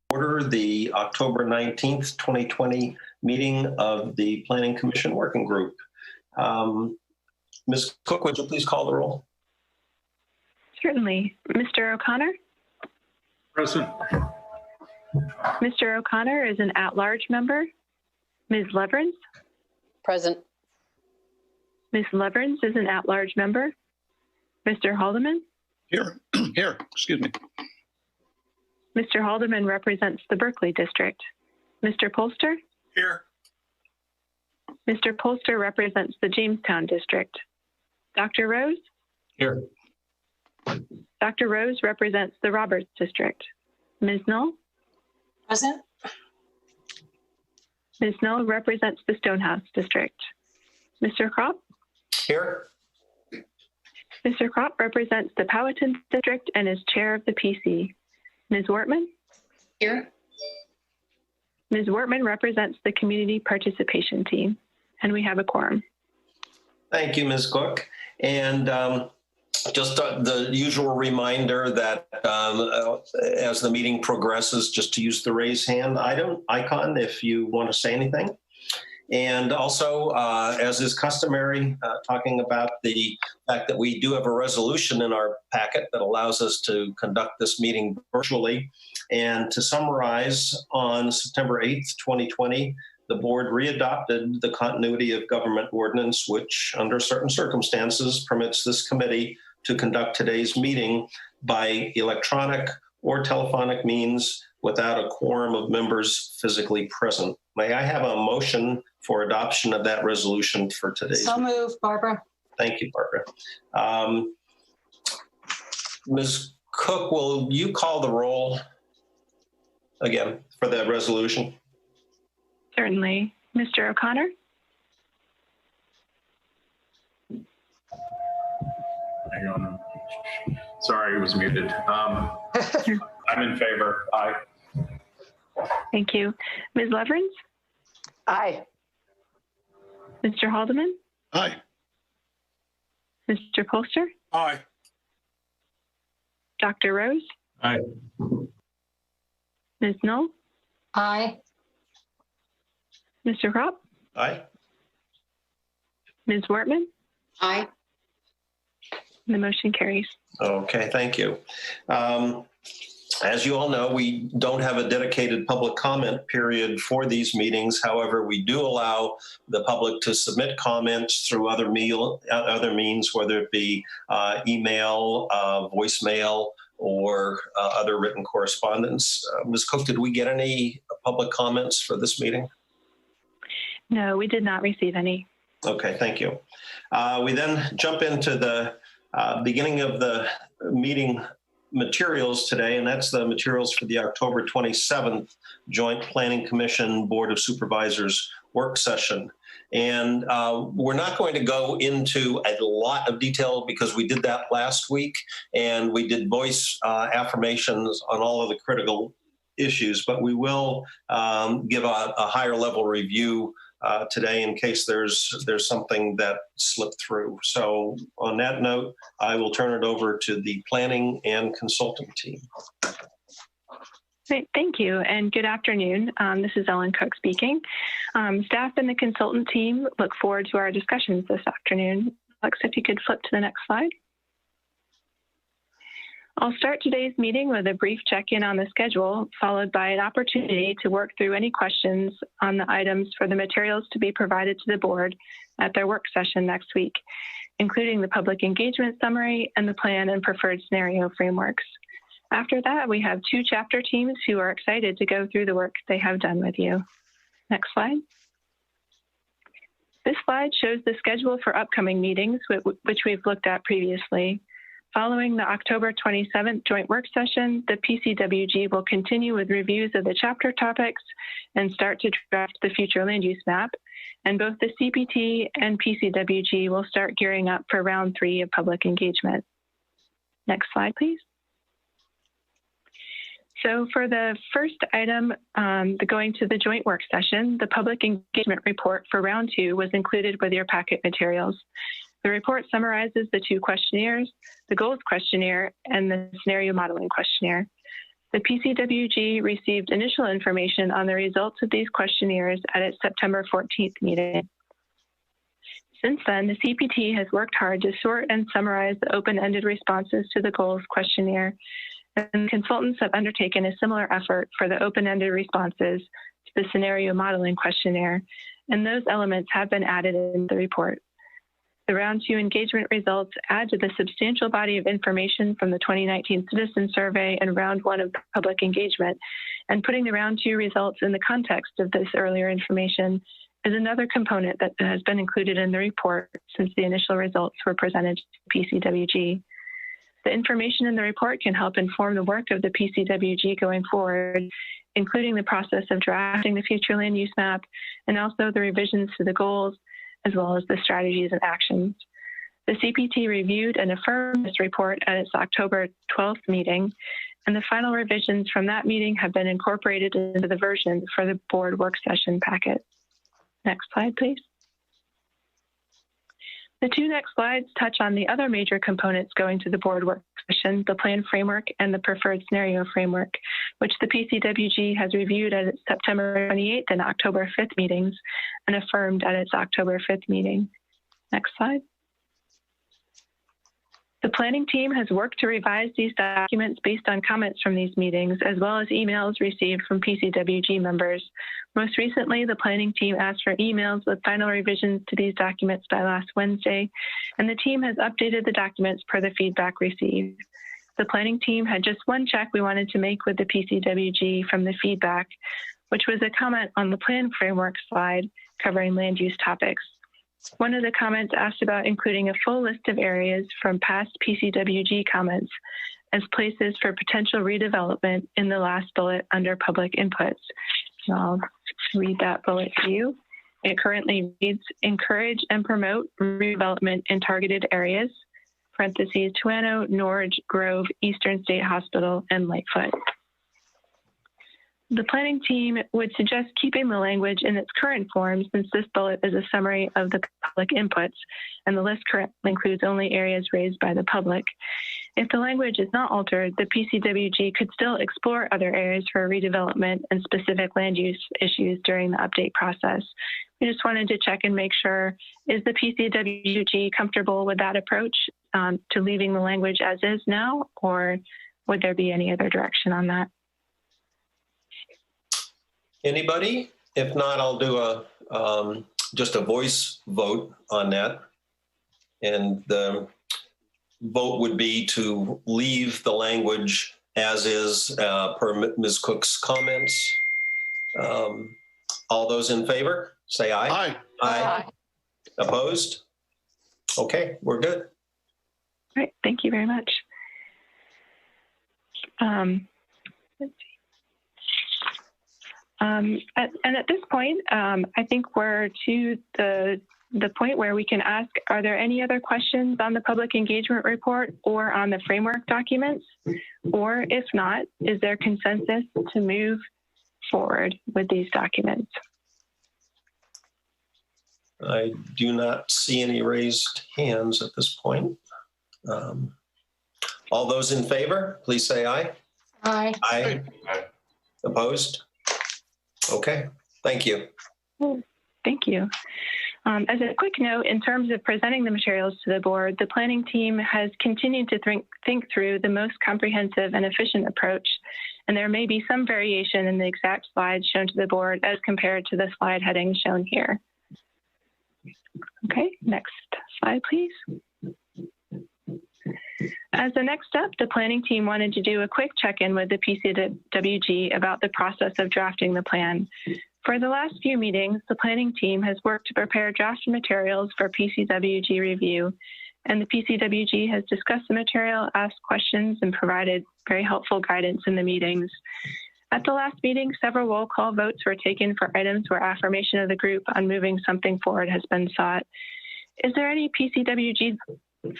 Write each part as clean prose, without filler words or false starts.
order the October 19th, 2020 meeting of the Planning Commission Working Group. Ms. Cook, would you please call the roll? Certainly. Mr. O'Connor? Present. Mr. O'Connor is an at-large member. Ms. Leverins? Present. Ms. Leverins is an at-large member. Mr. Haldeman? Here. Excuse me. Mr. Haldeman represents the Berkeley District. Mr. Polster? Here. Mr. Polster represents the Jamestown District. Dr. Rose? Here. Dr. Rose represents the Roberts District. Ms. Null? Present. Ms. Null represents the Stonehouse District. Mr. Kropp? Here. Mr. Kropp represents the Powhatan District and is chair of the PC. Ms. Wortman? Here. Ms. Wortman represents the Community Participation Team, and we have a quorum. Thank you, Ms. Cook. And just the usual reminder that as the meeting progresses, just to use the raise hand icon if you want to say anything. And also, as is customary, talking about the fact that we do have a resolution in our packet that allows us to conduct this meeting virtually. And to summarize, on September 8th, 2020, the board readopted the Continuity of Government Ordinance, which under certain circumstances permits this committee to conduct today's meeting by electronic or telephonic means without a quorum of members physically present. May I have a motion for adoption of that resolution for today's So moved, Barbara. Thank you, Barbara. Ms. Cook, will you call the roll again for that resolution? Certainly. Mr. O'Connor? Hang on. Sorry, it was muted. I'm in favor. Aye. Thank you. Ms. Leverins? Aye. Mr. Haldeman? Aye. Mr. Polster? Aye. Dr. Rose? Aye. Ms. Null? Aye. Mr. Kropp? Aye. Ms. Wortman? Aye. The motion carries. Okay, thank you. As you all know, we don't have a dedicated public comment period for these meetings. However, we do allow the public to submit comments through other means, whether it be email, voicemail, or other written correspondence. Ms. Cook, did we get any public comments for this meeting? No, we did not receive any. Okay, thank you. We then jump into the beginning of the meeting materials today, and that's the materials for the October 27th Joint Planning Commission Board of Supervisors work session. And we're not going to go into a lot of detail because we did that last week and we did voice affirmations on all of the critical issues, but we will give a higher level review today in case there's something that slipped through. So on that note, I will turn it over to the planning and consultant team. Great, thank you, and good afternoon. This is Ellen Cook speaking. Staff and the consultant team look forward to our discussions this afternoon. Alex, if you could flip to the next slide. I'll start today's meeting with a brief check-in on the schedule, followed by an opportunity to work through any questions on the items for the materials to be provided to the board at their work session next week, including the public engagement summary and the plan and preferred scenario frameworks. After that, we have two chapter teams who are excited to go through the work they have done with you. Next slide. This slide shows the schedule for upcoming meetings, which we've looked at previously. Following the October 27th joint work session, the PCWG will continue with reviews of the chapter topics and start to draft the future land use map. And both the CPT and PCWG will start gearing up for round 3 of public engagement. Next slide, please. So for the first item, going to the joint work session, the public engagement report for round 2 was included with your packet materials. The report summarizes the 2 questionnaires, the goals questionnaire and the scenario modeling questionnaire. The PCWG received initial information on the results of these questionnaires at its September 14th meeting. Since then, the CPT has worked hard to sort and summarize the open-ended responses to the goals questionnaire, and consultants have undertaken a similar effort for the open-ended responses to the scenario modeling questionnaire, and those elements have been added in the report. The Round 2 engagement results add to the substantial body of information from the 2019 Citizen Survey and Round 1 of public engagement, and putting the Round 2 results in the context of this earlier information is another component that has been included in the report since the initial results were presented to PCWG. The information in the report can help inform the work of the PCWG going forward, including the process of drafting the future land use map and also the revisions to the goals, as well as the strategies and actions. The CPT reviewed and affirmed this report at its October 12th meeting, and the final revisions from that meeting have been incorporated into the version for the board work session packet. Next slide, please. The two next slides touch on the other major components going to the board work session, the plan framework and the preferred scenario framework, which the PCWG has reviewed at its September 28th and October 5th meetings and affirmed at its October 5th meeting. Next slide. The planning team has worked to revise these documents based on comments from these meetings, as well as emails received from PCWG members. Most recently, the planning team asked for emails with final revisions to these documents by last Wednesday, and the team has updated the documents per the feedback received. The planning team had just one check we wanted to make with the PCWG from the feedback, which was a comment on the plan framework slide covering land use topics. One of the comments asked about including a full list of areas from past PCWG comments as places for potential redevelopment in the last bullet under public inputs. So I'll read that bullet to you. It currently reads, encourage and promote redevelopment in targeted areas, parentheses, Tuano, Norge, Grove, Eastern State Hospital, and Lightfoot. The planning team would suggest keeping the language in its current form since this bullet is a summary of the public inputs, and the list currently includes only areas raised by the public. If the language is not altered, the PCWG could still explore other areas for redevelopment and specific land use issues during the update process. We just wanted to check and make sure, is the PCWG comfortable with that approach to leaving the language as is now, or would there be any other direction on that? Anybody? If not, I'll do just a voice vote on that. And the vote would be to leave the language as is per Ms. Cook's comments. All those in favor, say aye. Aye. Aye. Opposed? Okay, we're good. All right, thank you very much. Let's see. And at this point, I think we're to the point where we can ask, are there any other questions on the public engagement report or on the framework documents? Or if not, is there consensus to move forward with these documents? I do not see any raised hands at this point. All those in favor, please say aye. Aye. Aye. Aye. Opposed? Okay, thank you. Thank you. As a quick note, in terms of presenting the materials to the board, the planning team has continued to think through the most comprehensive and efficient approach, and there may be some variation in the exact slides shown to the board as compared to the slide heading shown here. Okay, next slide, please. As the next step, the planning team wanted to do a quick check-in with the PCWG about the process of drafting the plan. For the last few meetings, the planning team has worked to prepare draft materials for PCWG review, and the PCWG has discussed the material, asked questions, and provided very helpful guidance in the meetings. At the last meeting, several roll call votes were taken for items where affirmation of the group on moving something forward has been sought. Is there any PCWG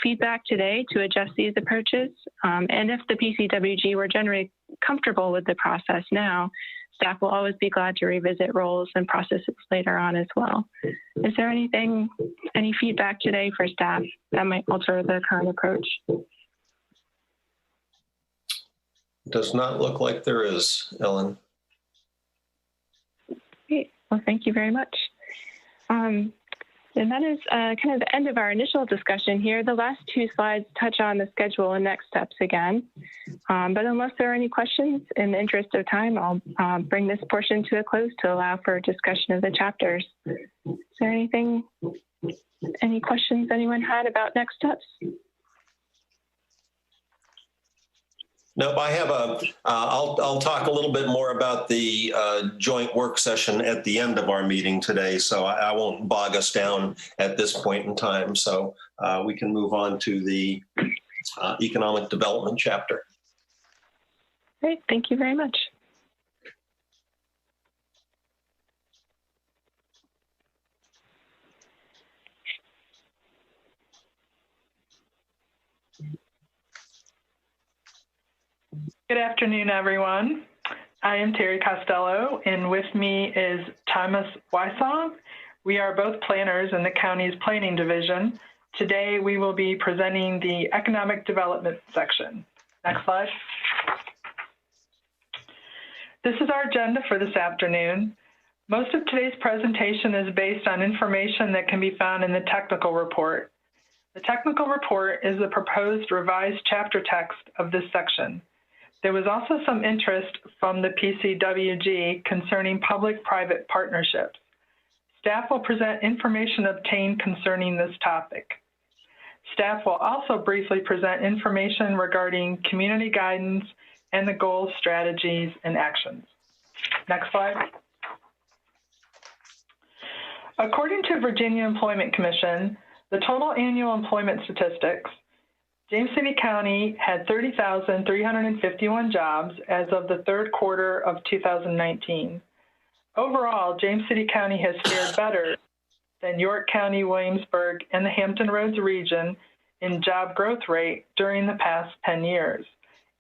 feedback today to adjust these approaches? And if the PCWG were generally comfortable with the process now, staff will always be glad to revisit roles and processes later on as well. Is there any feedback today for staff that might alter the current approach? Does not look like there is, Ellen. Great. Well, thank you very much. And that is kind of the end of our initial discussion here. The last two slides touch on the schedule and next steps again. But unless there are any questions, in the interest of time, I'll bring this portion to a close to allow for discussion of the chapters. Is there any questions anyone had about next steps? Nope, I have I'll talk a little bit more about the joint work session at the end of our meeting today, so I won't bog us down at this point in time. So we can move on to the economic development chapter. Great, thank you very much. Good afternoon, everyone. I am Terry Costello, and with me is Thomas Wysong. We are both planners in the county's planning division. Today, we will be presenting the economic development section. Next slide. This is our agenda for this afternoon. Most of today's presentation is based on information that can be found in the technical report. The technical report is the proposed revised chapter text of this section. There was also some interest from the PCWG concerning public-private partnerships. Staff will present information obtained concerning this topic. Staff will also briefly present information regarding community guidance and the goals, strategies, and actions. Next slide. According to Virginia Employment Commission, the total annual employment statistics, James City County had 30,351 jobs as of the third quarter of 2019. Overall, James City County has fared better than York County, Williamsburg, and the Hampton Roads region in job growth rate during the past 10 years,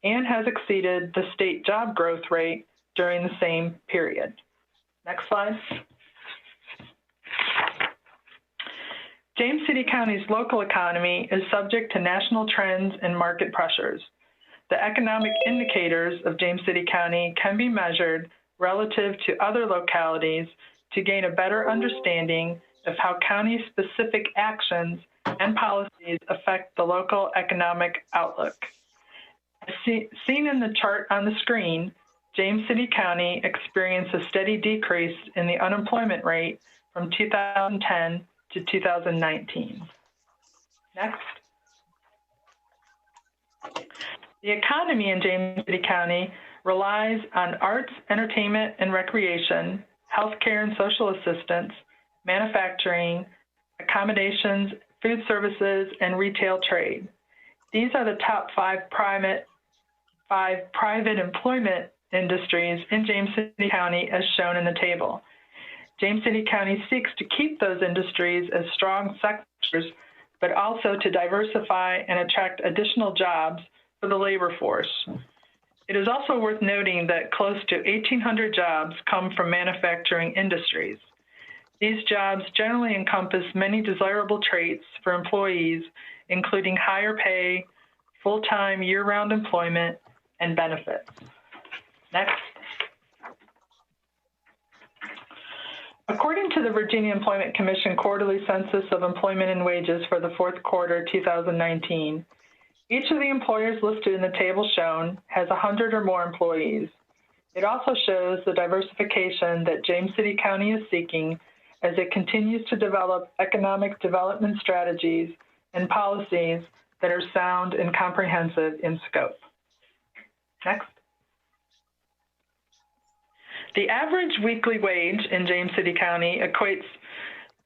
and has exceeded the state job growth rate during the same period. Next slide. James City County's local economy is subject to national trends and market pressures. The economic indicators of James City County can be measured relative to other localities to gain a better understanding of how county-specific actions and policies affect the local economic outlook. As seen in the chart on the screen, James City County experienced a steady decrease in the unemployment rate from 2010 to 2019. Next. The economy in James City County relies on arts, entertainment, and recreation, healthcare and social assistance, manufacturing, accommodations, food services, and retail trade. These are the top five private employment industries in James City County as shown in the table. James City County seeks to keep those industries as strong sectors, but also to diversify and attract additional jobs for the labor force. It is also worth noting that close to 1,800 jobs come from manufacturing industries. These jobs generally encompass many desirable traits for employees, including higher pay, full-time year-round employment, and benefits. Next. According to the Virginia Employment Commission Quarterly Census of Employment and Wages for the fourth quarter 2019, each of the employers listed in the table shown has 100 or more employees. It also shows the diversification that James City County is seeking as it continues to develop economic development strategies and policies that are sound and comprehensive in scope. Next. The average weekly wage in James City County equates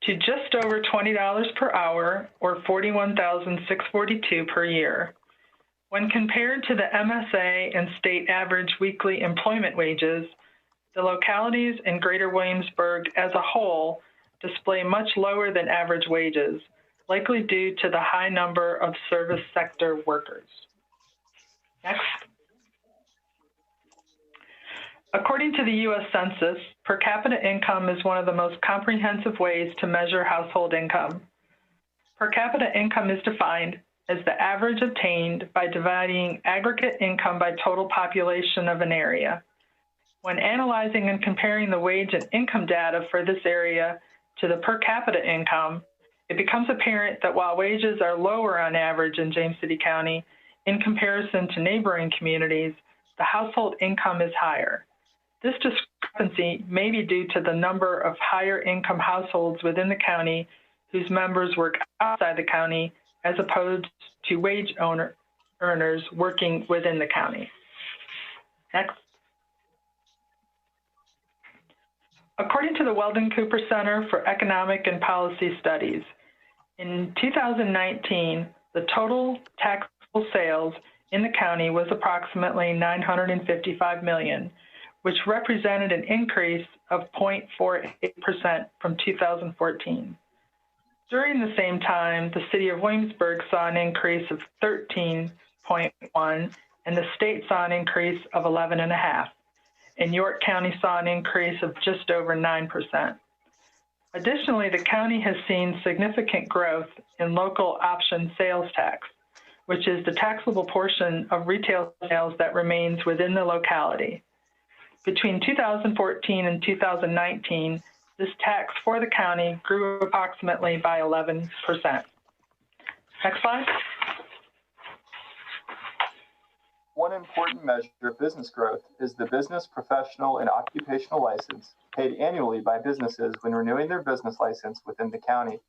to just over $20 per hour, or $41,642 per year. When compared to the MSA and state average weekly employment wages, the localities in Greater Williamsburg as a whole display much lower than average wages, likely due to the high number of service sector workers. Next. According to the U.S. Census, per capita income is one of the most comprehensive ways to measure household income. Per capita income is defined as the average obtained by dividing aggregate income by total population of an area. When analyzing and comparing the wage and income data for this area to the per capita income, it becomes apparent that while wages are lower on average in James City County, in comparison to neighboring communities, the household income is higher. This discrepancy may be due to the number of higher income households within the county whose members work outside the county as opposed to wage earners working within the county. Next. According to the Weldon Cooper Center for Economic and Policy Studies, in 2019, the total taxable sales in the county was approximately $955 million, which represented an increase of 0.48% from 2014. During the same time, the city of Williamsburg saw an increase of 13.1%, and the state saw an increase of 11.5%. And York County saw an increase of just over 9%. Additionally, the county has seen significant growth in local option sales tax, which is the taxable portion of retail sales that remains within the locality. Between 2014 and 2019, this tax for the county grew approximately by 11%. Next slide. One important measure of business growth is the business, professional, and occupational license paid annually by businesses when renewing their business license within the county.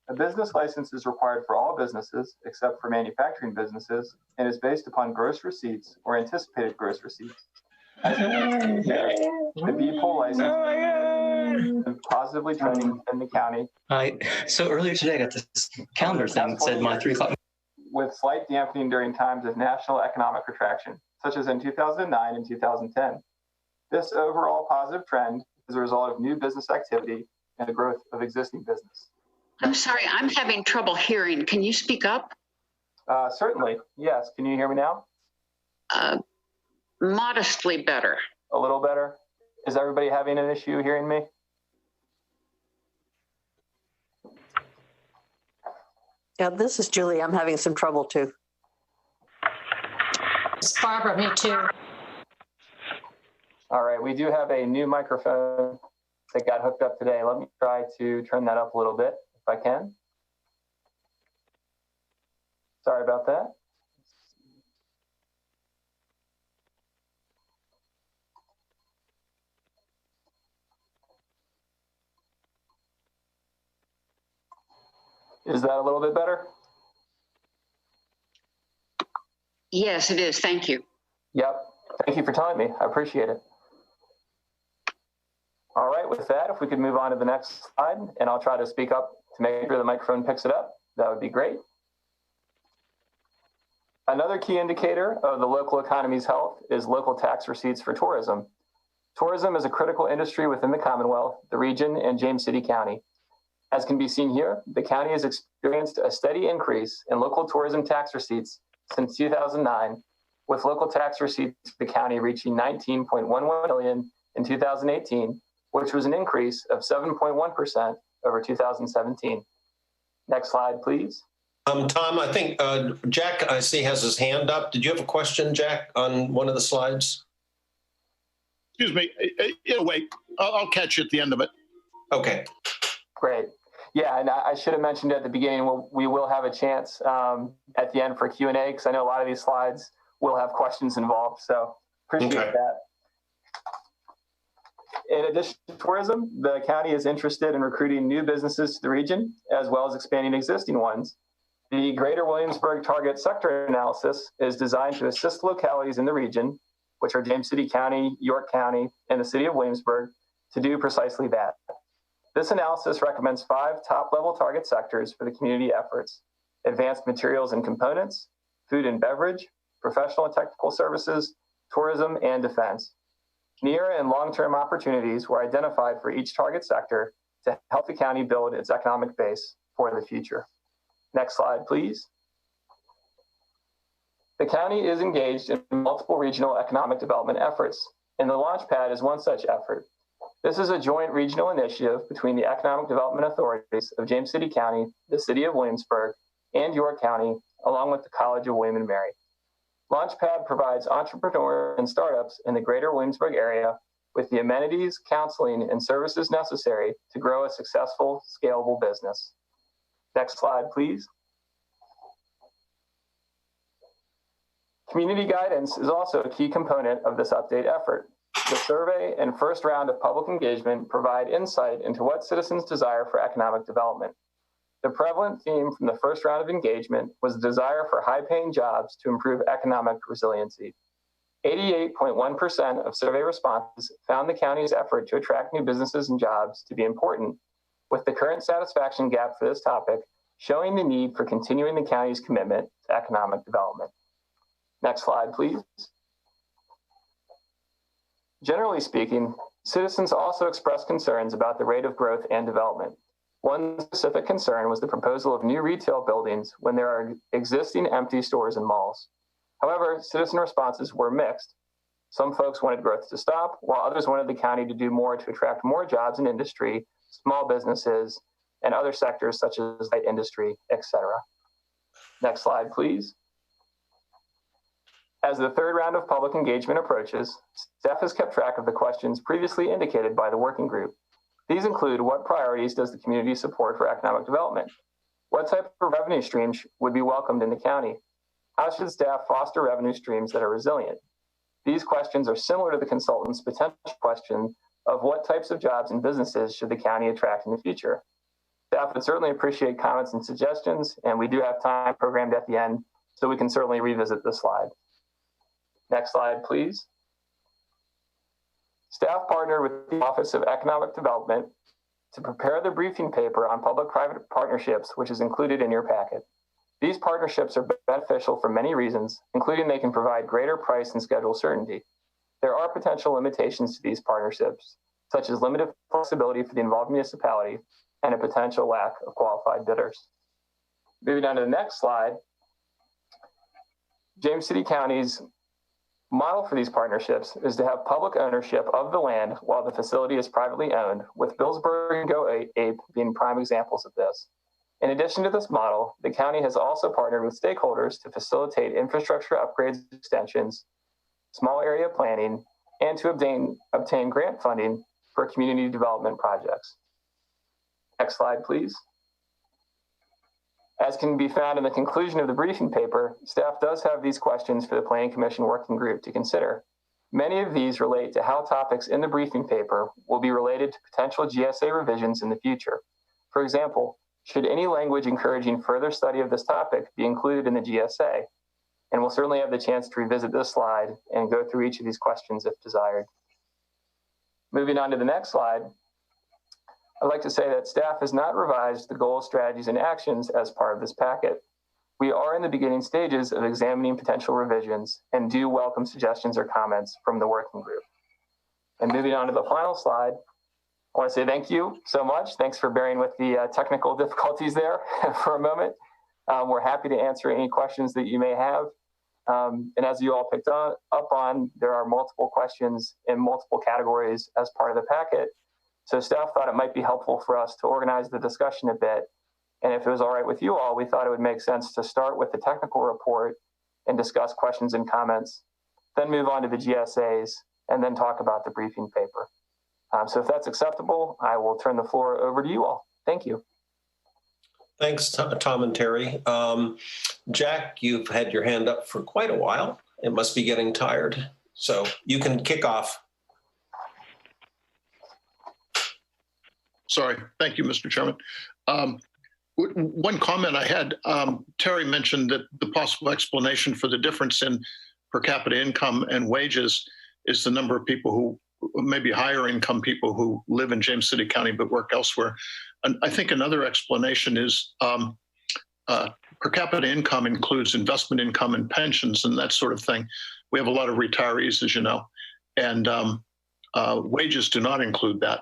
A business license is required for all businesses except for manufacturing businesses and is based upon gross receipts or anticipated gross receipts. The B-Poll license is positively trending within the county. So earlier today, I got this calendar thing that said my 3 o'clock. With slight dampening during times of national economic contraction, such as in 2009 and 2010. This overall positive trend is a result of new business activity and the growth of existing business. I'm sorry, I'm having trouble hearing. Can you speak up? Certainly, yes. Can you hear me now? Modestly better. A little better? Is everybody having an issue hearing me? Yeah, this is Julie. I'm having some trouble too. It's Barbara, me too. All right, we do have a new microphone that got hooked up today. Let me try to turn that up a little bit if I can. Sorry about that. Is that a little bit better? Yes, it is. Thank you. Yep. Thank you for telling me. I appreciate it. All right, with that, if we could move on to the next slide, and I'll try to speak up to make sure the microphone picks it up, that would be great. Another key indicator of the local economy's health is local tax receipts for tourism. Tourism is a critical industry within the Commonwealth, the region, and James City County. As can be seen here, the county has experienced a steady increase in local tourism tax receipts since 2009, with local tax receipts for the county reaching $19.11 million in 2018, which was an increase of 7.1% over 2017. Next slide, please. Tom, I think Jack, I see, has his hand up. Did you have a question, Jack, on one of the slides? Excuse me. Wait, I'll catch you at the end of it. Okay. Great. Yeah, and I should have mentioned at the beginning, we will have a chance at the end for Q&A, because I know a lot of these slides will have questions involved, so appreciate that. In addition to tourism, the county is interested in recruiting new businesses to the region, as well as expanding existing ones. The Greater Williamsburg Target Sector Analysis is designed to assist localities in the region, which are James City County, York County, and the city of Williamsburg, to do precisely that. This analysis recommends 5 top-level target sectors for the community efforts: advanced materials and components, food and beverage, professional and technical services, tourism, and defense. Near and long-term opportunities were identified for each target sector to help the county build its economic base for the future. Next slide, please. The county is engaged in multiple regional economic development efforts, and the Launchpad is one such effort. This is a joint regional initiative between the economic development authorities of James City County, the city of Williamsburg, and York County along with the College of William and Mary. Launchpad provides entrepreneurs and startups in the greater Williamsburg area with the amenities, counseling, and services necessary to grow a successful, scalable business. Next slide, please. Community guidance is also a key component of this update effort. The survey and first round of public engagement provide insight into what citizens desire for economic development. The prevalent theme from the first round of engagement was the desire for high-paying jobs to improve economic resiliency. 88.1% of survey responses found the county's effort to attract new businesses and jobs to be important, with the current satisfaction gap for this topic showing the need for continuing the county's commitment to economic development. Next slide, please. Generally speaking, citizens also expressed concerns about the rate of growth and development. One specific concern was the proposal of new retail buildings when there are existing empty stores and malls. However, citizen responses were mixed. Some folks wanted growth to stop, while others wanted the county to do more to attract more jobs in industry, small businesses, and other sectors such as light industry, etc. Next slide, please. As the third round of public engagement approaches, staff has kept track of the questions previously indicated by the working group. These include: what priorities does the community support for economic development? What type of revenue streams would be welcomed in the county? How should staff foster revenue streams that are resilient? These questions are similar to the consultant's potential question of what types of jobs and businesses should the county attract in the future. Staff would certainly appreciate comments and suggestions, and we do have time programmed at the end, so we can certainly revisit this slide. Next slide, please. Staff partnered with the Office of Economic Development to prepare the briefing paper on public-private partnerships, which is included in your packet. These partnerships are beneficial for many reasons, including they can provide greater price and schedule certainty. There are potential limitations to these partnerships, such as limited flexibility for the involved municipality and a potential lack of qualified bidders. Moving on to the next slide, James City County's model for these partnerships is to have public ownership of the land while the facility is privately owned, with Billsburg and Go Ape being prime examples of this. In addition to this model, the county has also partnered with stakeholders to facilitate infrastructure upgrades, extensions, small area planning, and to obtain grant funding for community development projects. Next slide, please. As can be found in the conclusion of the briefing paper, staff does have these questions for the Planning Commission Working Group to consider. Many of these relate to how topics in the briefing paper will be related to potential GSA revisions in the future. For example, should any language encouraging further study of this topic be included in the GSA? And we'll certainly have the chance to revisit this slide and go through each of these questions if desired. Moving on to the next slide, I'd like to say that staff has not revised the goals, strategies, and actions as part of this packet. We are in the beginning stages of examining potential revisions and do welcome suggestions or comments from the working group. And moving on to the final slide, I want to say thank you so much. Thanks for bearing with the technical difficulties there for a moment. We're happy to answer any questions that you may have. And as you all picked up on, there are multiple questions in multiple categories as part of the packet. So staff thought it might be helpful for us to organize the discussion a bit. And if it was all right with you all, we thought it would make sense to start with the technical report and discuss questions and comments, then move on to the GSAs, and then talk about the briefing paper. So if that's acceptable, I will turn the floor over to you all. Thank you. Thanks, Tom and Terry. Jack, you've had your hand up for quite a while. It must be getting tired. So you can kick off. Sorry. Thank you, Mr. Chairman. One comment I had, Terry mentioned that the possible explanation for the difference in per capita income and wages is the number of people who, maybe higher income people who live in James City County but work elsewhere. And I think another explanation is per capita income includes investment income and pensions and that sort of thing. We have a lot of retirees, as you know, and wages do not include that.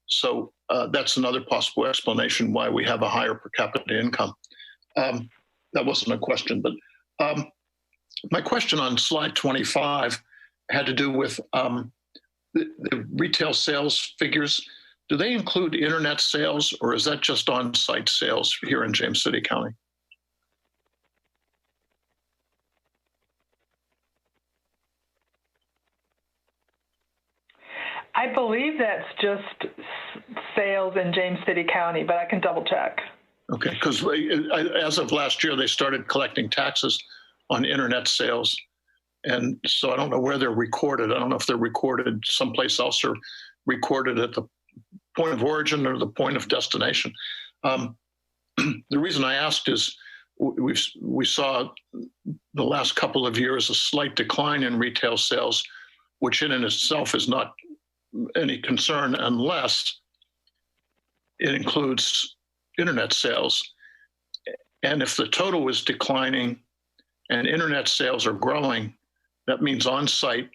So that's another possible explanation why we have a higher per capita income. That wasn't a question, but my question on slide 25 had to do with the retail sales figures. Do they include internet sales, or is that just on-site sales here in James City County? I believe that's just sales in James City County, but I can double check. Okay, because as of last year, they started collecting taxes on internet sales. And so I don't know where they're recorded. I don't know if they're recorded someplace else or recorded at the point of origin or the point of destination. The reason I asked is we saw the last couple of years a slight decline in retail sales, which in and itself is not any concern unless it includes internet sales. And if the total is declining and internet sales are growing, that means on-site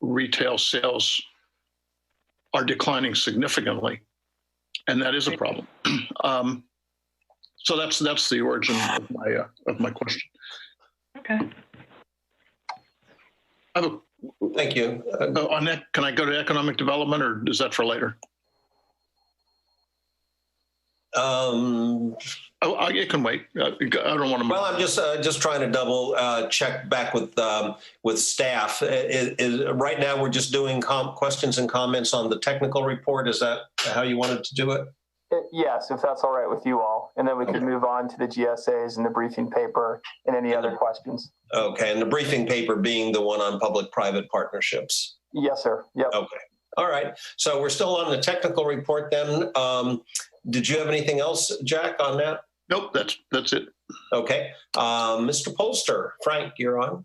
retail sales are declining significantly. And that is a problem. So that's the origin of my question. Okay. Thank you. On that, can I go to economic development, or is that for later? It can wait. I don't want to. Well, I'm just trying to double check back with staff. Right now, we're just doing questions and comments on the technical report. Is that how you wanted to do it? Yes, if that's all right with you all. And then we can move on to the GSAs and the briefing paper and any other questions. Okay, and the briefing paper being the one on public-private partnerships. Yes, sir. Yep. Okay. All right. So we're still on the technical report then. Did you have anything else, Jack, on that? Nope, that's it. Okay. Mr. Polster, Frank, you're on.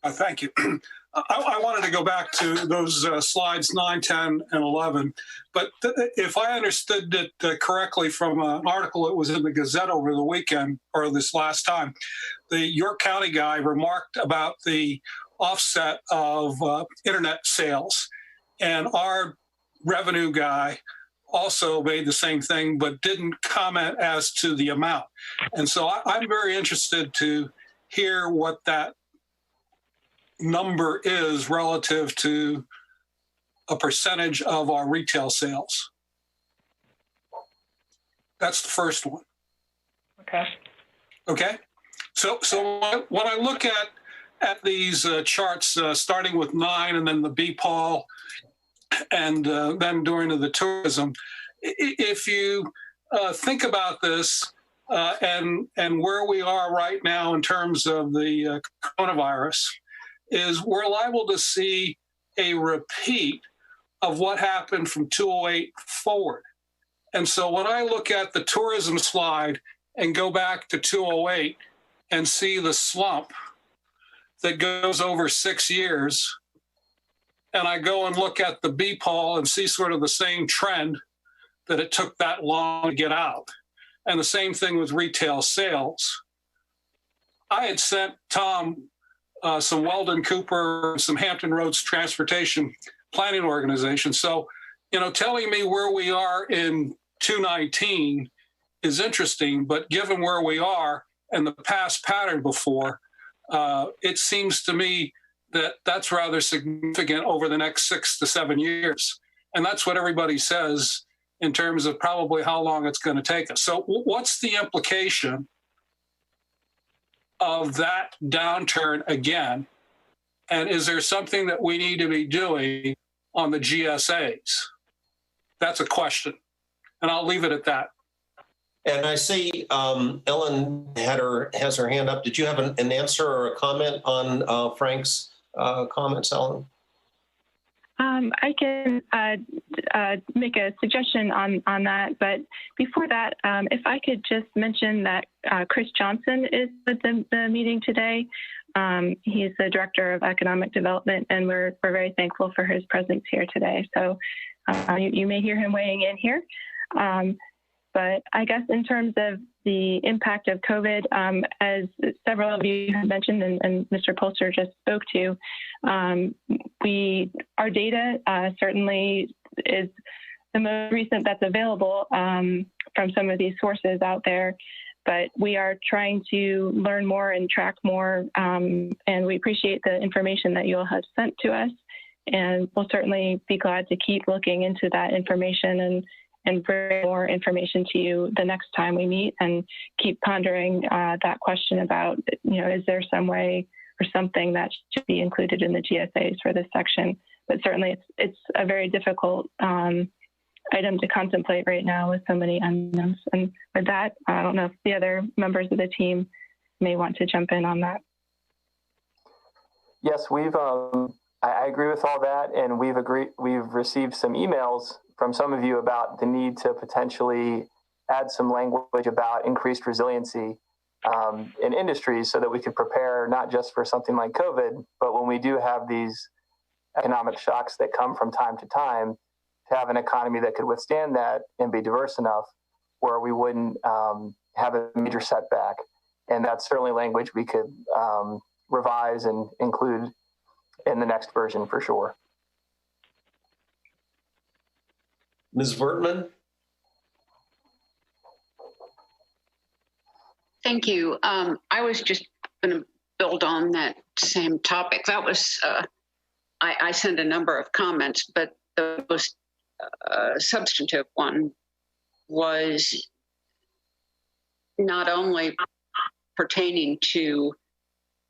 Thank you. I wanted to go back to those slides 9, 10, and 11. But if I understood it correctly from an article that was in the Gazette over the weekend or this last time, the York County guy remarked about the offset of internet sales. And our revenue guy also made the same thing, but didn't comment as to the amount. And so I'm very interested to hear what that number is relative to a percentage of our retail sales. That's the first one. Okay. Okay. So when I look at these charts, starting with 9 and then the BPAL and then going to the tourism, if you think about this and where we are right now in terms of the coronavirus, is we're liable to see a repeat of what happened from 2008 forward. And so when I look at the tourism slide and go back to 2008 and see the slump that goes over 6 years, and I go and look at the BPAL and see sort of the same trend that it took that long to get out. And the same thing with retail sales. I had sent Tom some Weldon Cooper, some Hampton Roads Transportation Planning Organization. So, telling me where we are in 2019 is interesting, but given where we are and the past pattern before, it seems to me that that's rather significant over the next 6 to 7 years. And that's what everybody says in terms of probably how long it's going to take us. So what's the implication of that downturn again? And is there something that we need to be doing on the GSAs? That's a question. And I'll leave it at that. And I see Ellen has her hand up. Did you have an answer or a comment on Frank's comments, Ellen? I can make a suggestion on that, but before that, if I could just mention that Chris Johnson is at the meeting today. He's the Director of Economic Development, and we're very thankful for his presence here today. So you may hear him weighing in here. But I guess in terms of the impact of COVID, as several of you have mentioned and Mr. Polster just spoke to, our data certainly is the most recent that's available from some of these sources out there. But we are trying to learn more and track more, and we appreciate the information that you all have sent to us. And we'll certainly be glad to keep looking into that information and bring more information to you the next time we meet, and keep pondering that question about, is there some way or something that should be included in the GSAs for this section. But certainly it's a very difficult item to contemplate right now with so many unknowns. And with that, I don't know if the other members of the team may want to jump in on that. Yes, I agree with all that, and we've received some emails from some of you about the need to potentially add some language about increased resiliency in industries so that we could prepare not just for something like COVID, but when we do have these economic shocks that come from time to time, to have an economy that could withstand that and be diverse enough where we wouldn't have a major setback. And that's certainly language we could revise and include in the next version for sure. Ms. Vertman? Thank you. I was just going to build on that same topic. That was, I sent a number of comments, but the most substantive one was not only pertaining to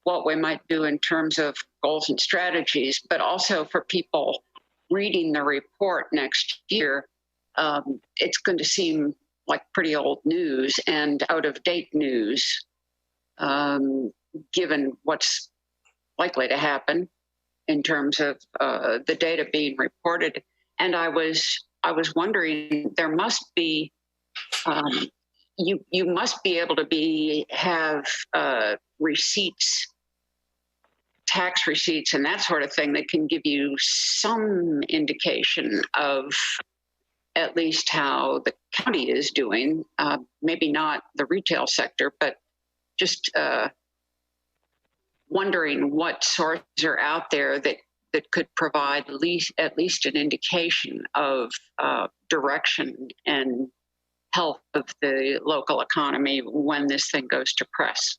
what we might do in terms of goals and strategies, but also for people reading the report next year. It's going to seem like pretty old news and out-of-date news, given what's likely to happen in terms of the data being reported. And I was wondering, there must be you must be able to have receipts, tax receipts, and that sort of thing that can give you some indication of at least how the county is doing. Maybe not the retail sector, but just wondering what sources are out there that could provide at least an indication of direction and health of the local economy when this thing goes to press.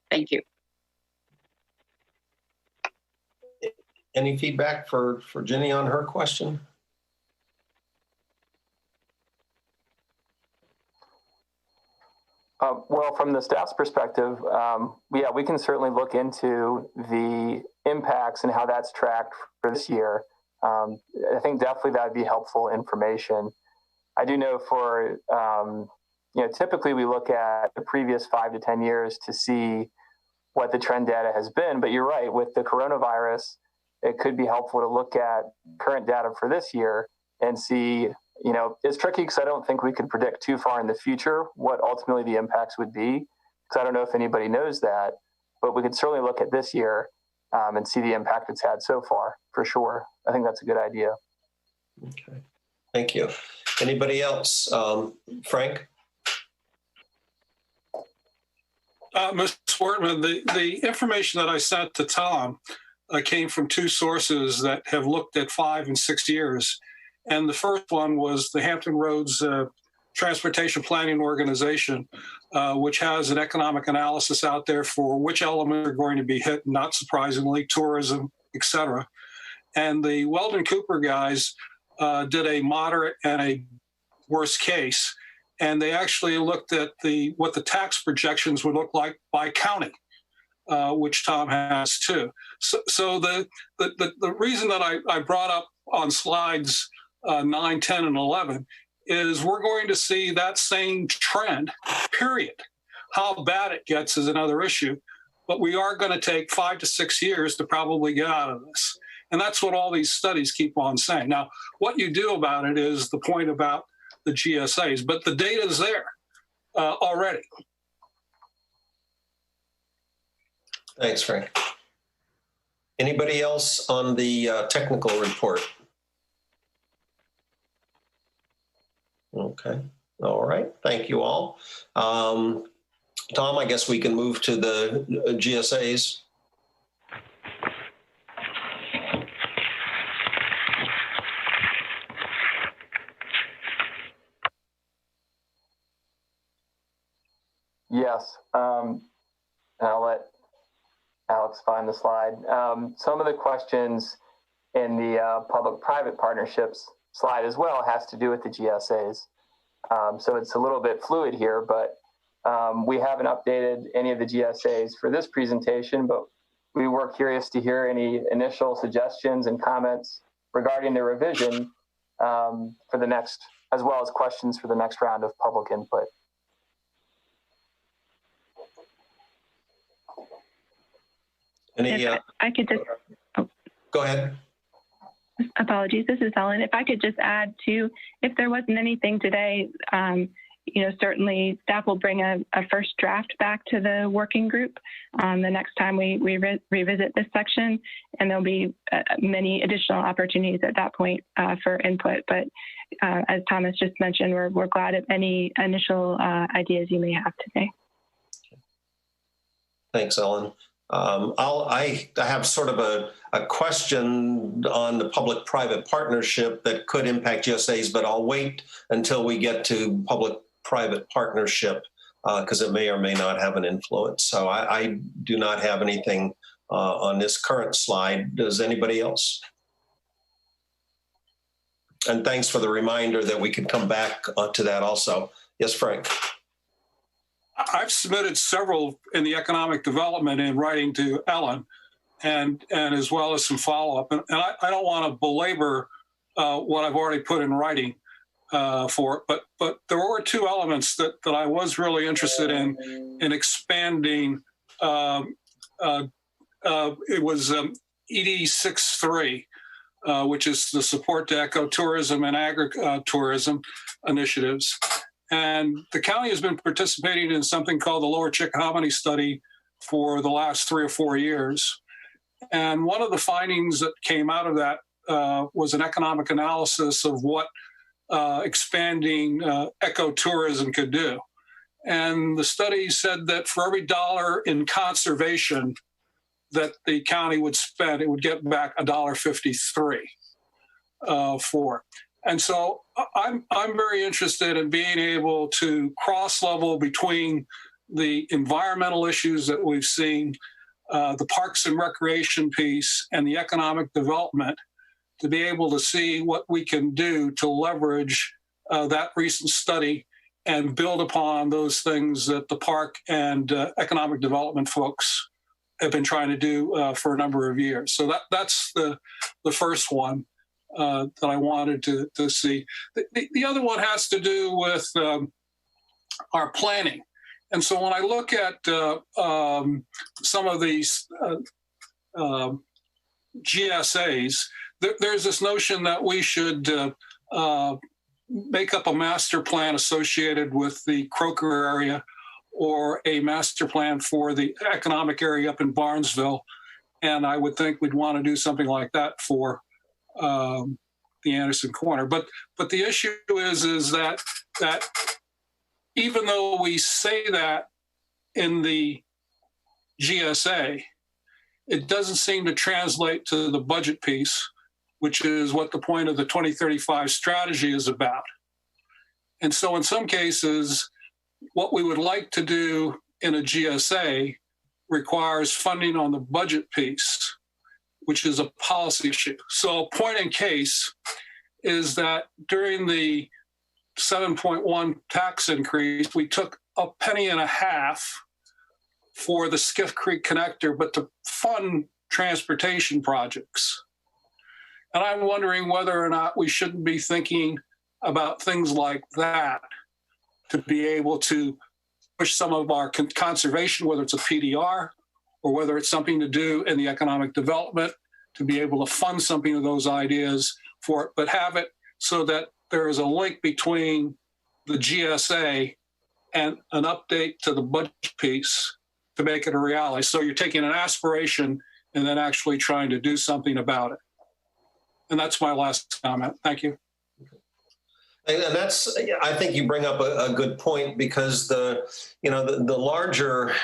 Thank you. Any feedback for Jenny on her question? Well, from the staff's perspective, yeah, we can certainly look into the impacts and how that's tracked for this year. I think definitely that'd be helpful information. I do know for, typically we look at the previous 5 to 10 years to see what the trend data has been, but you're right, with the coronavirus, it could be helpful to look at current data for this year and see, it's tricky because I don't think we could predict too far in the future what ultimately the impacts would be, because I don't know if anybody knows that, but we could certainly look at this year and see the impact it's had so far, for sure. I think that's a good idea. Okay, thank you. Anybody else? Frank? Ms. Wortman, the information that I sent to Tom came from two sources that have looked at 5 and 6 years. And the first one was the Hampton Roads Transportation Planning Organization, which has an economic analysis out there for which elements are going to be hit, not surprisingly, tourism, et cetera. And the Weldon Cooper guys did a moderate and a worst case. And they actually looked at what the tax projections would look like by county, which Tom has too. So the reason that I brought up on slides 9, 10, and 11 is we're going to see that same trend, period. How bad it gets is another issue, but we are going to take 5 to 6 years to probably get out of this. And that's what all these studies keep on saying. Now, what you do about it is the point about the GSAs, but the data is there already. Thanks, Frank. Anybody else on the technical report? Okay, all right, thank you all. Tom, I guess we can move to the GSAs. Yes, I'll let Alex find the slide. Some of the questions in the public-private partnerships slide as well has to do with the GSAs. So it's a little bit fluid here, but we haven't updated any of the GSAs for this presentation, but we were curious to hear any initial suggestions and comments regarding the revision for the next, as well as questions for the next round of public input. Any, I could just, go ahead. apologies, this is Ellen. If I could just add to, if there wasn't anything today, certainly staff will bring a first draft back to the working group the next time we revisit this section, and there'll be many additional opportunities at that point for input. But as Thomas just mentioned, we're glad of any initial ideas you may have today. Thanks, Ellen. I have sort of a question on the public-private partnership that could impact GSAs, but I'll wait until we get to public-private partnership because it may or may not have an influence. So I do not have anything on this current slide. Does anybody else? And thanks for the reminder that we could come back to that also. Yes, Frank. I've submitted several in the economic development in writing to Ellen, and as well as some follow-up. And I don't want to belabor what I've already put in writing for it, but there were two elements that I was really interested in expanding. It was ED 6.3, which is the support to ecotourism and agritourism initiatives. And the county has been participating in something called the Lower Chickahominy Study for the last 3 or 4 years. And one of the findings that came out of that was an economic analysis of what expanding ecotourism could do. And the study said that for every $1 in conservation that the county would spend, it would get back $1.53 for. And so I'm very interested in being able to cross-level between the environmental issues that we've seen, the parks and recreation piece, and the economic development, to be able to see what we can do to leverage that recent study and build upon those things that the park and economic development folks have been trying to do for a number of years. So that's the first one that I wanted to see. The other one has to do with our planning. And so when I look at some of these GSAs, there's this notion that we should make up a master plan associated with the Croker area or a master plan for the economic area up in Barnesville. And I would think we'd want to do something like that for the Anderson Corner. But the issue is that even though we say that in the GSA, it doesn't seem to translate to the budget piece, which is what the point of the 2035 strategy is about. And so in some cases, what we would like to do in a GSA requires funding on the budget piece, which is a policy issue. So a point in case is that during the 7.1 tax increase, we took $0.015 for the Skiff Creek connector, but to fund transportation projects. And I'm wondering whether or not we shouldn't be thinking about things like that to be able to push some of our conservation, whether it's a PDR or whether it's something to do in the economic development, to be able to fund something of those ideas for it, but have it so that there is a link between the GSA and an update to the budget piece to make it a reality. So you're taking an aspiration and then actually trying to do something about it. And that's my last comment. Thank you. And that's, I think you bring up a good point, because the larger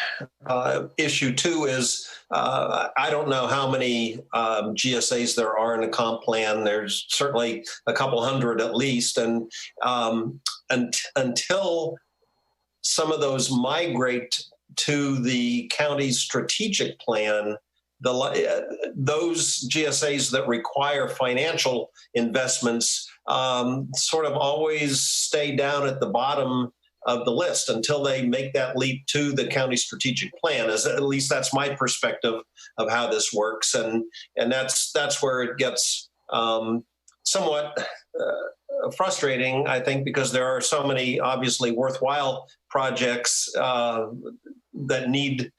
issue too is I don't know how many GSAs there are in the comp plan. There's certainly a couple hundred at least, and until some of those migrate to the county's strategic plan, those GSAs that require financial investments sort of always stay down at the bottom of the list until they make that leap to the county strategic plan. As at least that's my perspective of how this works, and that's where it gets somewhat frustrating, I think, because there are so many obviously worthwhile projects that need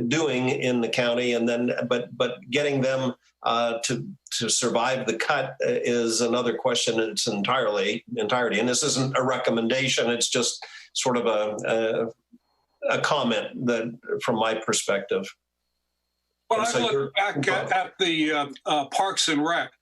doing in the county, and then but getting them to survive the cut is another question in its entirety. And this isn't a recommendation; it's just sort of a comment that, from my perspective. When I look back at the Parks and Rec,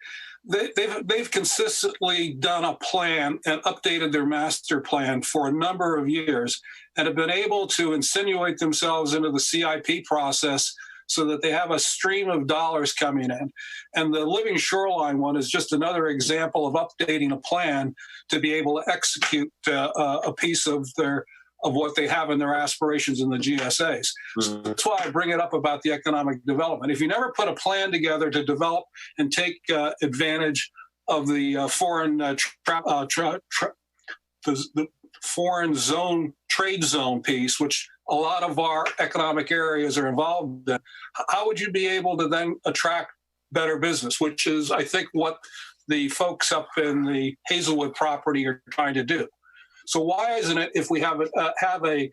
they've consistently done a plan and updated their master plan for a number of years, and have been able to insinuate themselves into the CIP process so that they have a stream of dollars coming in. And the Living Shoreline one is just another example of updating a plan to be able to execute a piece of what they have in their aspirations in the GSAs. So that's why I bring it up about the economic development. If you never put a plan together to develop and take advantage of the foreign zone, trade zone piece, which a lot of our economic areas are involved in, how would you be able to then attract better business, which is, I think, what the folks up in the Hazelwood property are trying to do. So why isn't it, if we have a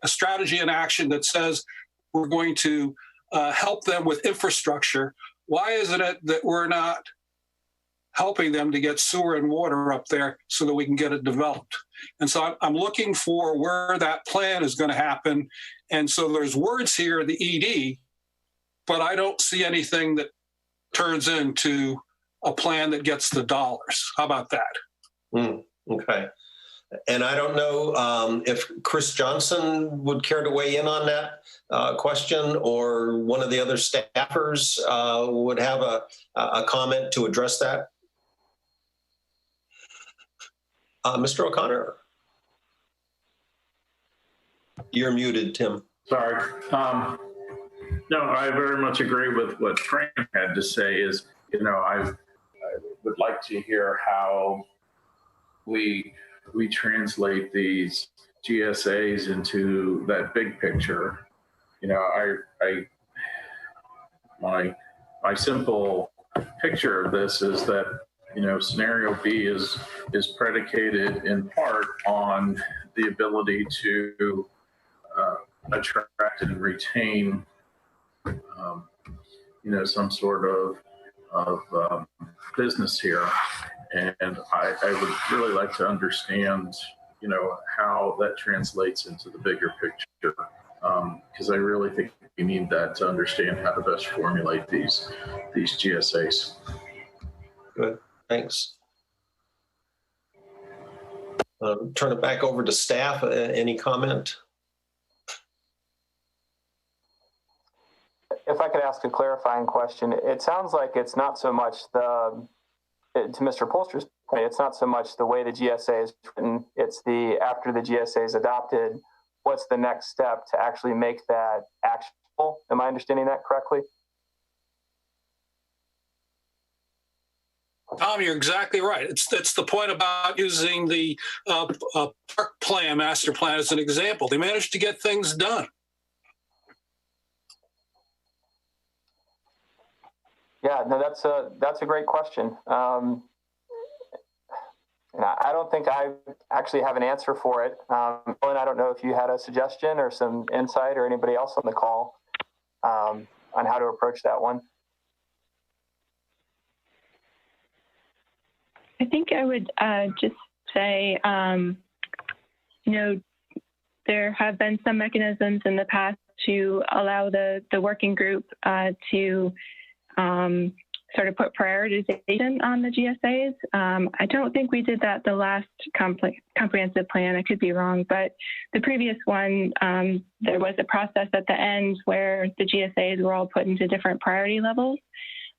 strategy in action that says we're going to help them with infrastructure, why isn't it that we're not helping them to get sewer and water up there so that we can get it developed? And so I'm looking for where that plan is going to happen. And so there's words here, the ED, but I don't see anything that turns into a plan that gets the dollars. How about that? Okay. And I don't know if Chris Johnson would care to weigh in on that question, or one of the other staffers would have a comment to address that. Mr. O'Connor. You're muted, Tim. Sorry. No, I very much agree with what Frank had to say. Is, I would like to hear how we translate these GSAs into that big picture. My simple picture of this is that, scenario B is predicated in part on the ability to attract and retain, some sort of business here. And I would really like to understand, how that translates into the bigger picture, because I really think we need that to understand how to best formulate these GSAs. Good, thanks. Turn it back over to staff. Any comment? If I could ask a clarifying question, it sounds like it's not so much to Mr. Polster's point, it's not so much the way the GSA is written, it's after the GSA is adopted, what's the next step to actually make that actionable? Am I understanding that correctly? Tom, you're exactly right. It's the point about using the park plan, master plan as an example. They managed to get things done. Yeah, no, that's a great question. And I don't think I actually have an answer for it. And I don't know if you had a suggestion or some insight, or anybody else on the call, on how to approach that one. I think I would just say, there have been some mechanisms in the past to allow the working group to sort of put prioritization on the GSAs. I don't think we did that the last comprehensive plan. I could be wrong, but the previous one, there was a process at the end where the GSAs were all put into different priority levels.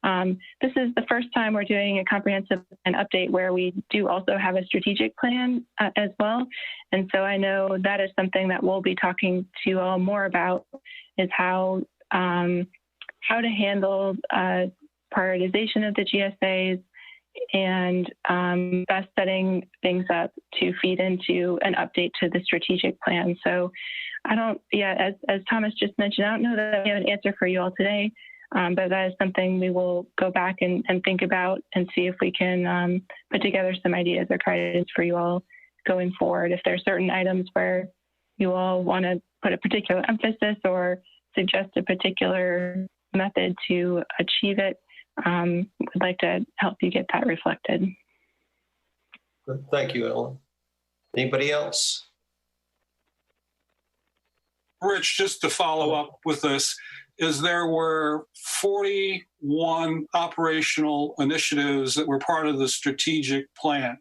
This is the first time we're doing a comprehensive plan update where we do also have a strategic plan as well. And so I know that is something that we'll be talking to you all more about, is how to handle prioritization of the GSAs and best setting things up to feed into an update to the strategic plan. So as Thomas just mentioned, I don't know that we have an answer for you all today, but that is something we will go back and think about and see if we can put together some ideas or guidance for you all going forward. If there are certain items where you all want to put a particular emphasis or suggest a particular method to achieve it, we'd like to help you get that reflected. Thank you, Ellen. Anybody else? Rich, just to follow up with this, is there were 41 operational initiatives that were part of the strategic plan,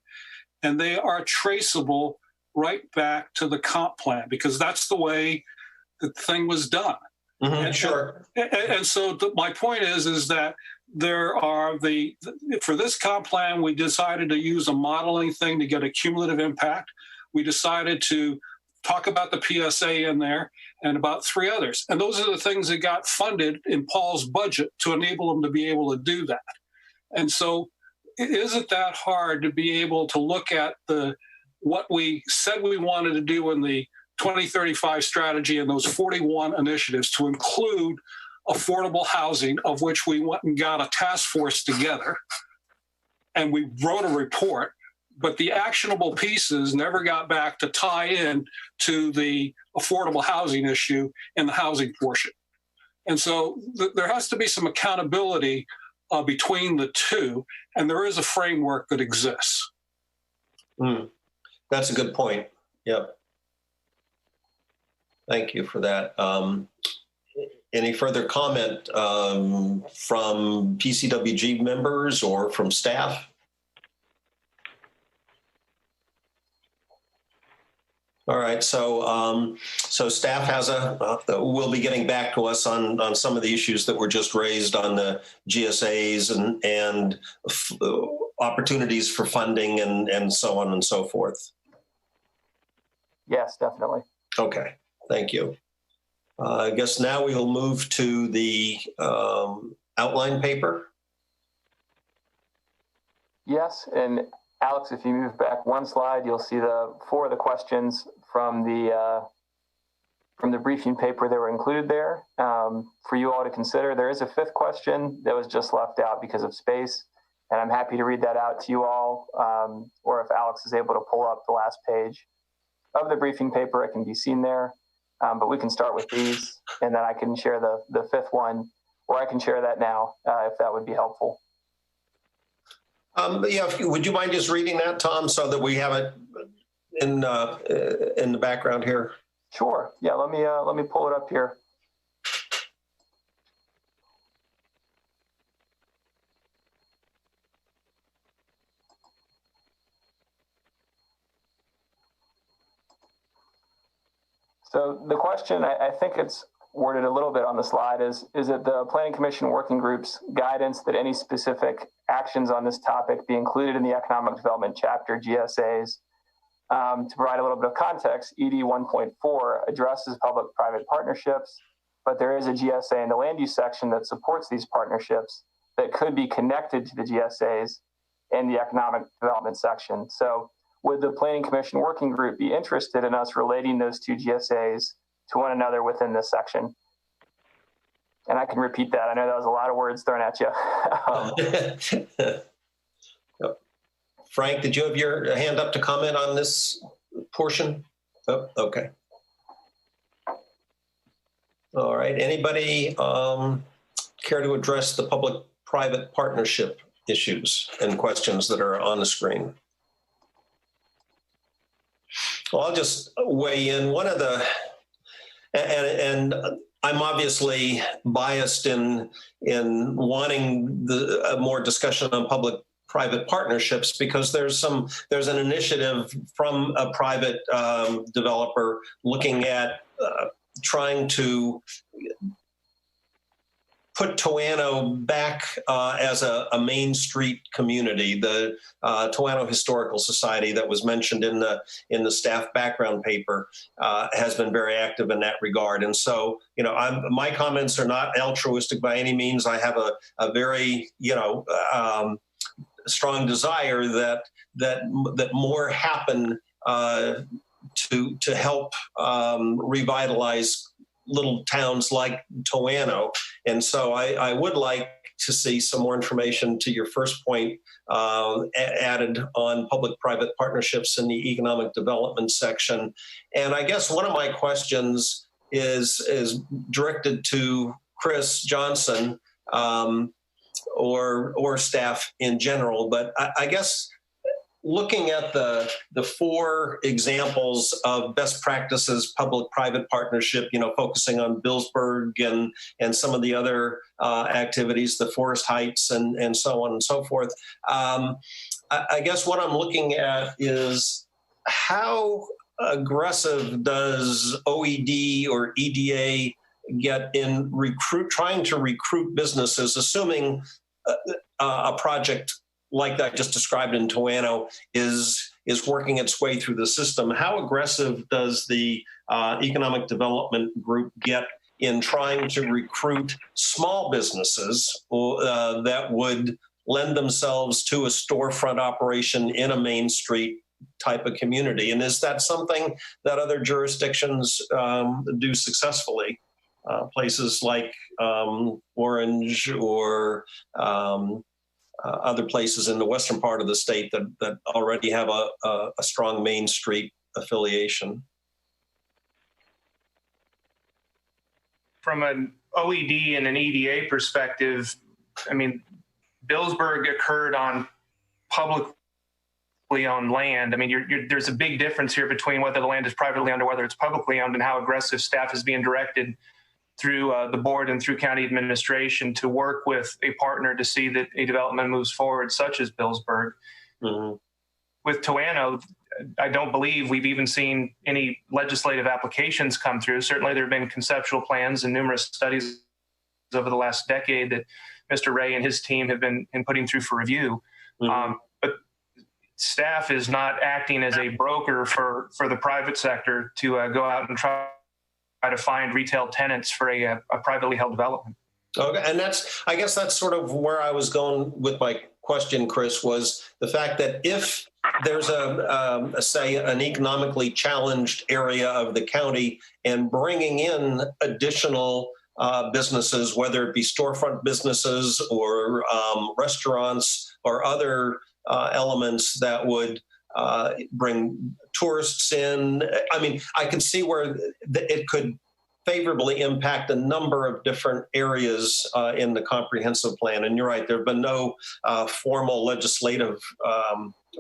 and they are traceable right back to the comp plan because that's the way the thing was done. Mm-hmm, sure. And so my point is that there are for this comp plan, we decided to use a modeling thing to get a cumulative impact. We decided to talk about the PSA in there and about 3 others. And those are the things that got funded in Paul's budget to enable him to be able to do that. And so it isn't that hard to be able to look at what we said we wanted to do in the 2035 strategy and those 41 initiatives to include affordable housing, of which we went and got a task force together and we wrote a report, but the actionable pieces never got back to tie in to the affordable housing issue in the housing portion. And so there has to be some accountability between the two, and there is a framework that exists. That's a good point. Yep. Thank you for that. Any further comment from PCWG members or from staff? All right, so staff has will be getting back to us on some of the issues that were just raised on the GSAs and opportunities for funding and so on and so forth. Yes, definitely. Okay, thank you. I guess now we'll move to the outline paper. Yes, and Alex, if you move back one slide, you'll see 4 of the questions from the briefing paper that were included there for you all to consider. There is a 5th question that was just left out because of space, and I'm happy to read that out to you all, or if Alex is able to pull up the last page of the briefing paper, it can be seen there. But we can start with these, and then I can share the 5th one, or I can share that now if that would be helpful. Yeah, would you mind just reading that, Tom, so that we have it in the background here? Sure. Yeah. Let me pull it up here. So the question, I think it's worded a little bit on the slide, is it the Planning Commission Working Group's guidance that any specific actions on this topic be included in the Economic Development Chapter GSAs? To provide a little bit of context, ED 1.4 addresses public-private partnerships, but there is a GSA in the land use section that supports these partnerships that could be connected to the GSAs in the Economic Development section. So would the Planning Commission Working Group be interested in us relating those 2 GSAs to one another within this section? And I can repeat that. I know that was a lot of words thrown at you. Frank, did you have your hand up to comment on this portion? Oh, okay. All right. Anybody care to address the public-private partnership issues and questions that are on the screen? Well, I'll just weigh in. One of the, and I'm obviously biased in wanting more discussion on public-private partnerships because there's an initiative from a private developer looking at trying to put Toano back as a Main Street community. The Toano Historical Society that was mentioned in the staff background paper has been very active in that regard. And so, my comments are not altruistic by any means. I have a very, strong desire that more happen to help revitalize little towns like Toano. And so I would like to see some more information to your first point added on public-private partnerships in the economic development section. And I guess one of my questions is directed to Chris Johnson or staff in general. But I guess looking at the 4 examples of best practices, public-private partnership, focusing on Williamsburg and some of the other activities, the Forest Heights and so on and so forth. I guess what I'm looking at is how aggressive does OED or EDA get in trying to recruit businesses, assuming a project like that just described in Toano is working its way through the system? How aggressive does the economic development group get in trying to recruit small businesses that would lend themselves to a storefront operation in a Main Street type of community? And is that something that other jurisdictions do successfully? Places like Orange or other places in the western part of the state that already have a strong Main Street affiliation. From an OED and an EDA perspective, I mean, Williamsburg occurred on publicly owned land. I mean, there's a big difference here between whether the land is privately owned or whether it's publicly owned, and how aggressive staff is being directed through the board and through county administration to work with a partner to see that a development moves forward, such as Williamsburg. Mm-hmm. With Toano, I don't believe we've even seen any legislative applications come through. Certainly there have been conceptual plans and numerous studies over the last decade that Mr. Ray and his team have been putting through for review. Mm-hmm. But staff is not acting as a broker for the private sector to go out and try to find retail tenants for a privately held development. Okay, and I guess that's sort of where I was going with my question, Chris, was the fact that if there's say an economically challenged area of the county and bringing in additional businesses, whether it be storefront businesses or restaurants or other elements that would bring tourists in. I mean, I can see where it could favorably impact a number of different areas in the comprehensive plan. And you're right, there have been no formal legislative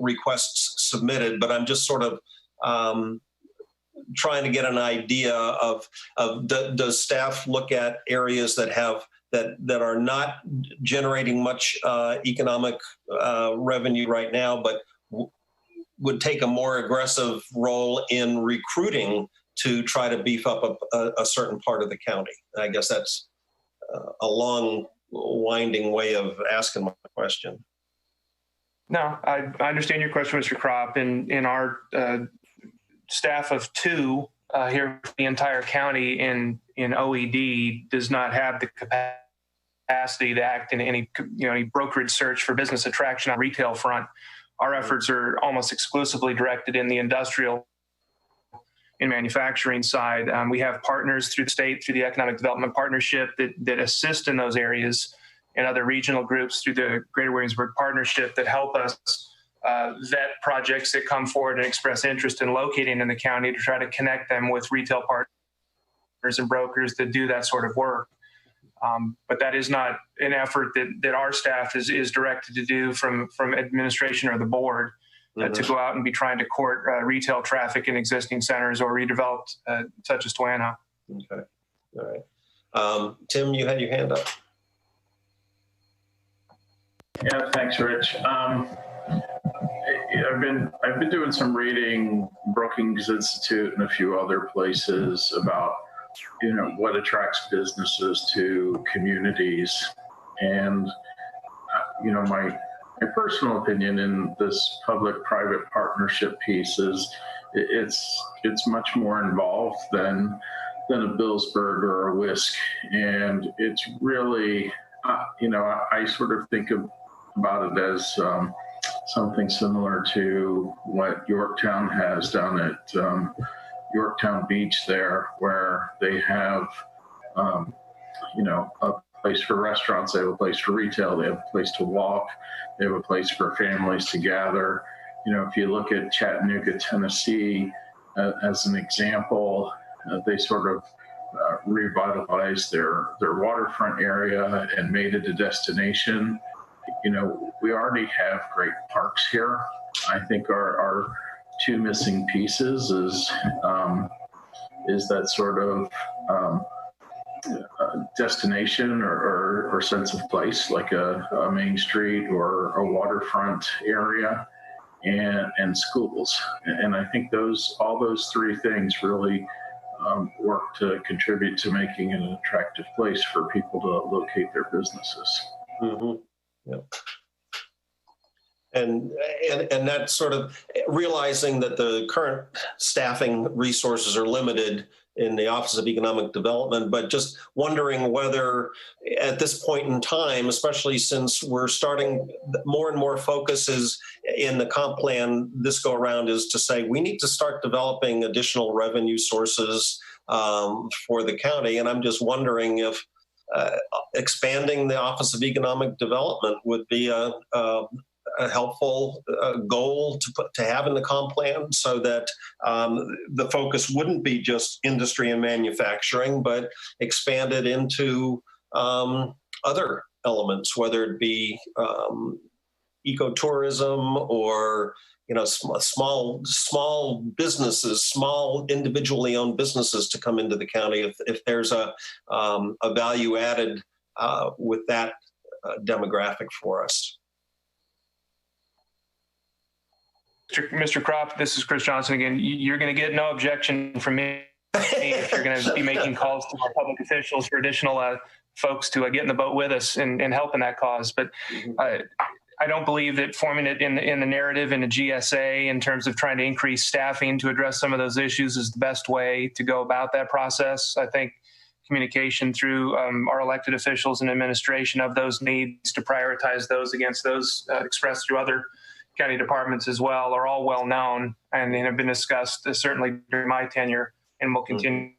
requests submitted, but I'm just sort of trying to get an idea of does staff look at areas that are not generating much economic revenue right now, but would take a more aggressive role in recruiting to try to beef up a certain part of the county? I guess that's a long, winding way of asking my question. No, I understand your question, Mr. Kropp. In our staff of 2 here for the entire county in OED does not have the capacity to act in any brokerage search for business attraction on the retail front. Our efforts are almost exclusively directed in the industrial and manufacturing side. We have partners through the state, through the Economic Development Partnership that assist in those areas, and other regional groups through the Greater Williamsburg Partnership that help us vet projects that come forward and express interest in locating in the county to try to connect them with retail partners and brokers that do that sort of work. But that is not an effort that our staff is directed to do from administration or the board. To go out and be trying to court retail traffic in existing centers or redeveloped, such as Toano. Okay, all right. Tim, you had your hand up. Yeah, thanks, Rich. I've been doing some reading, Brookings Institute and a few other places about what attracts businesses to communities, and my personal opinion in this public-private partnership piece is it's much more involved than a Williamsburg or a Whisk, and it's really I sort of think of about it as something similar to what Yorktown has down at Yorktown Beach there, where they have, a place for restaurants, they have a place for retail, they have a place to walk, they have a place for families to gather. If you look at Chattanooga, Tennessee, as an example, they sort of revitalized their waterfront area and made it a destination. We already have great parks here. I think our two missing pieces is that sort of destination or sense of place, like a Main Street or a waterfront area, and schools. And I think all those three things really work to contribute to making it an attractive place for people to locate their businesses. Mm-hmm. Yep. And that sort of realizing that the current staffing resources are limited in the Office of Economic Development, but just wondering whether at this point in time, especially since we're starting more and more focuses in the comp plan this go around, is to say we need to start developing additional revenue sources for the county. And I'm just wondering if expanding the Office of Economic Development would be a helpful goal to have in the comp plan, so that the focus wouldn't be just industry and manufacturing, but expanded into other elements, whether it be ecotourism or small businesses, small individually owned businesses to come into the county if there's a value added with that demographic for us. Mr. Kropp, this is Chris Johnson again. You're going to get no objection from me if you're going to be making calls to our public officials for additional folks to get in the boat with us and help in that cause. But I don't believe that forming it in the narrative in the GSA in terms of trying to increase staffing to address some of those issues is the best way to go about that process. I think communication through our elected officials and administration of those needs to prioritize those against those expressed through other county departments as well are all well known and have been discussed certainly during my tenure and will continue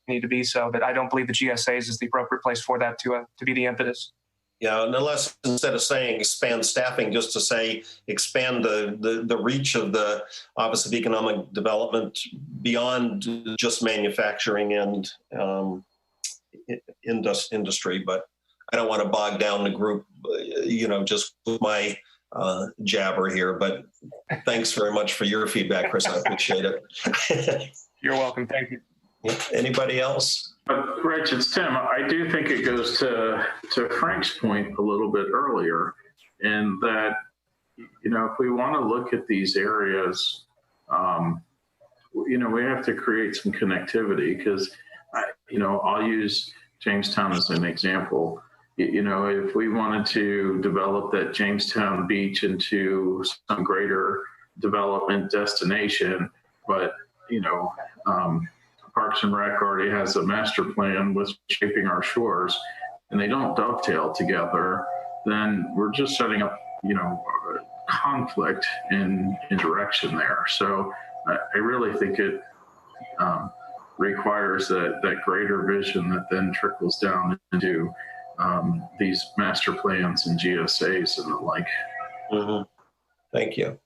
to be so. But I don't believe the GSAs is the appropriate place for that to be the impetus. Yeah, and unless instead of saying expand staffing, just to say expand the reach of the Office of Economic Development beyond just manufacturing and industry. But I don't want to bog down the group, just with my jabber here, but thanks very much for your feedback, Chris. I appreciate it. You're welcome. Thank you. Anybody else? Rich, it's Tim. I do think it goes to Frank's point a little bit earlier, in that, if we want to look at these areas, we have to create some connectivity because, I'll use Jamestown as an example. If we wanted to develop that Jamestown Beach into some greater development destination, but, Parks and Rec already has a master plan with shaping our shores and they don't dovetail together, then we're just setting up, conflict in direction there. So I really think it requires that greater vision that then trickles down into these master plans and GSAs and the like. Mm-hmm. Thank you.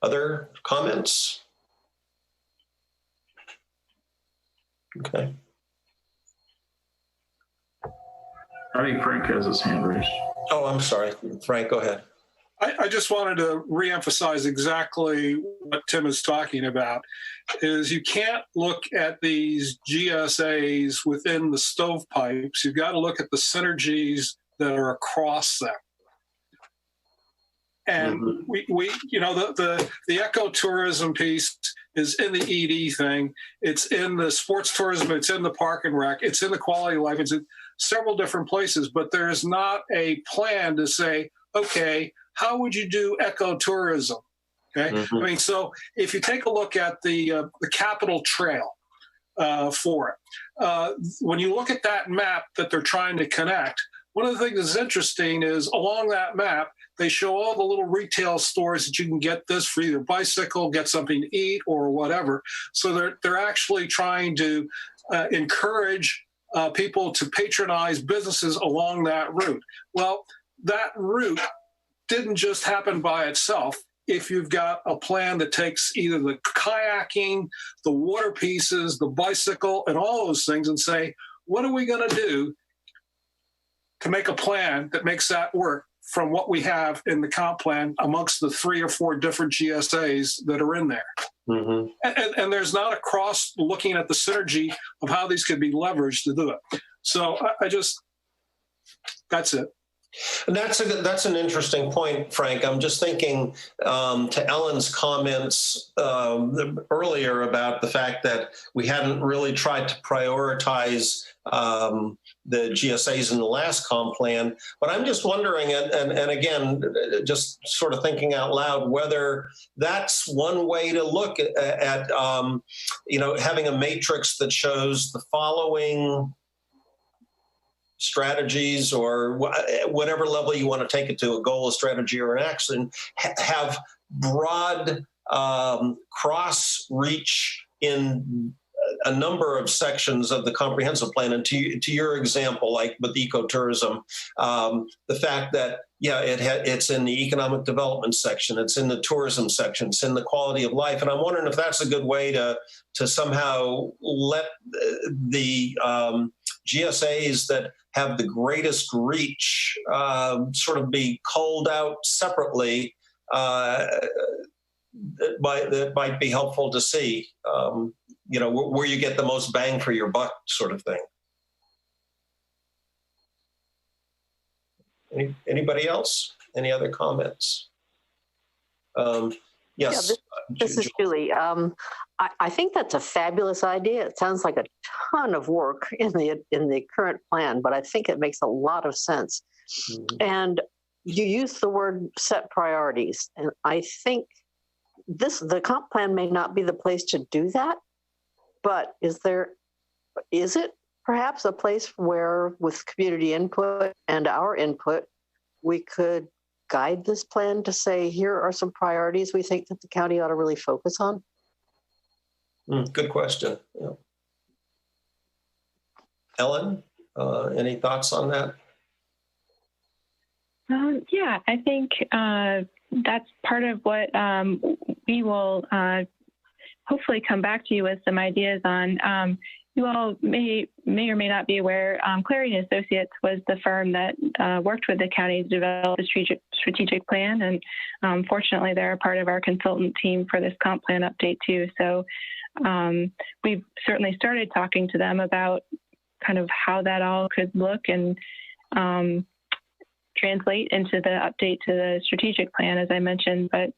Other comments? Okay. I think Frank has his hand raised. Oh, I'm sorry. Frank, go ahead. I just wanted to reemphasize exactly what Tim is talking about, is you can't look at these GSAs within the stovepipes. You've got to look at the synergies that are across them. And we the ecotourism piece is in the ED thing. It's in the sports tourism. It's in the park and rec. It's in the quality of life. It's in several different places, but there's not a plan to say, okay, how would you do ecotourism? Okay. Mm-hmm. I mean, so if you take a look at the Capitol Trail for it, when you look at that map that they're trying to connect, one of the things that's interesting is along that map, they show all the little retail stores that you can get this for either bicycle, get something to eat, or whatever. So they're actually trying to encourage people to patronize businesses along that route. Well, that route didn't just happen by itself. If you've got a plan that takes either the kayaking, the water pieces, the bicycle, and all those things and say, what are we going to do to make a plan that makes that work from what we have in the comp plan amongst the 3 or 4 different GSAs that are in there? Mm-hmm. And there's not a cross looking at the synergy of how these could be leveraged to do it. So that's it. And that's an interesting point, Frank. I'm just thinking to Ellen's comments earlier about the fact that we hadn't really tried to prioritize the GSAs in the last comp plan. But I'm just wondering, and again, just sort of thinking out loud, whether that's one way to look at having a matrix that shows the following strategies, or whatever level you want to take it to, a goal, a strategy, or an action, have broad cross reach in a number of sections of the comprehensive plan. And to your example, like with ecotourism, the fact that, it's in the economic development section, it's in the tourism section, it's in the quality of life. And I'm wondering if that's a good way to somehow let the GSAs that have the greatest reach sort of be culled out separately. That might be helpful to see, where you get the most bang for your buck, sort of thing. Anybody else? Any other comments? Yes. This is Julie. I think that's a fabulous idea. It sounds like a ton of work in the current plan, but I think it makes a lot of sense. Mm-hmm. And you use the word set priorities, and I think the comp plan may not be the place to do that. But is it perhaps a place where, with community input and our input, we could guide this plan to say, here are some priorities we think that the county ought to really focus on? Good question. Yeah. Ellen, any thoughts on that? I think that's part of what we will hopefully come back to you with some ideas on. You all may or may not be aware, Clary & Associates was the firm that worked with the county to develop a strategic plan. And fortunately, they're a part of our consultant team for this comp plan update too. So we've certainly started talking to them about kind of how that all could look and translate into the update to the strategic plan, as I mentioned. But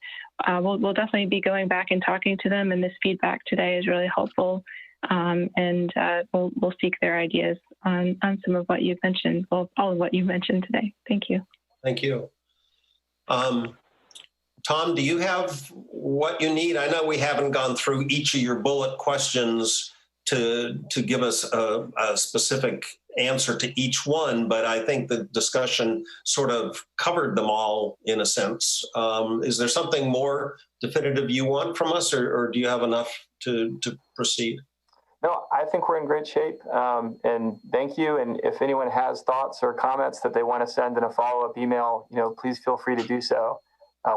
we'll definitely be going back and talking to them, and this feedback today is really helpful. And we'll seek their ideas on some of what you've mentioned, well, all of what you've mentioned today. Thank you. Thank you. Tom, do you have what you need? I know we haven't gone through each of your bullet questions to give us a specific answer to each one, but I think the discussion sort of covered them all in a sense. Is there something more definitive you want from us, or do you have enough to proceed? No, I think we're in great shape, and thank you. And if anyone has thoughts or comments that they want to send in a follow-up email, please feel free to do so.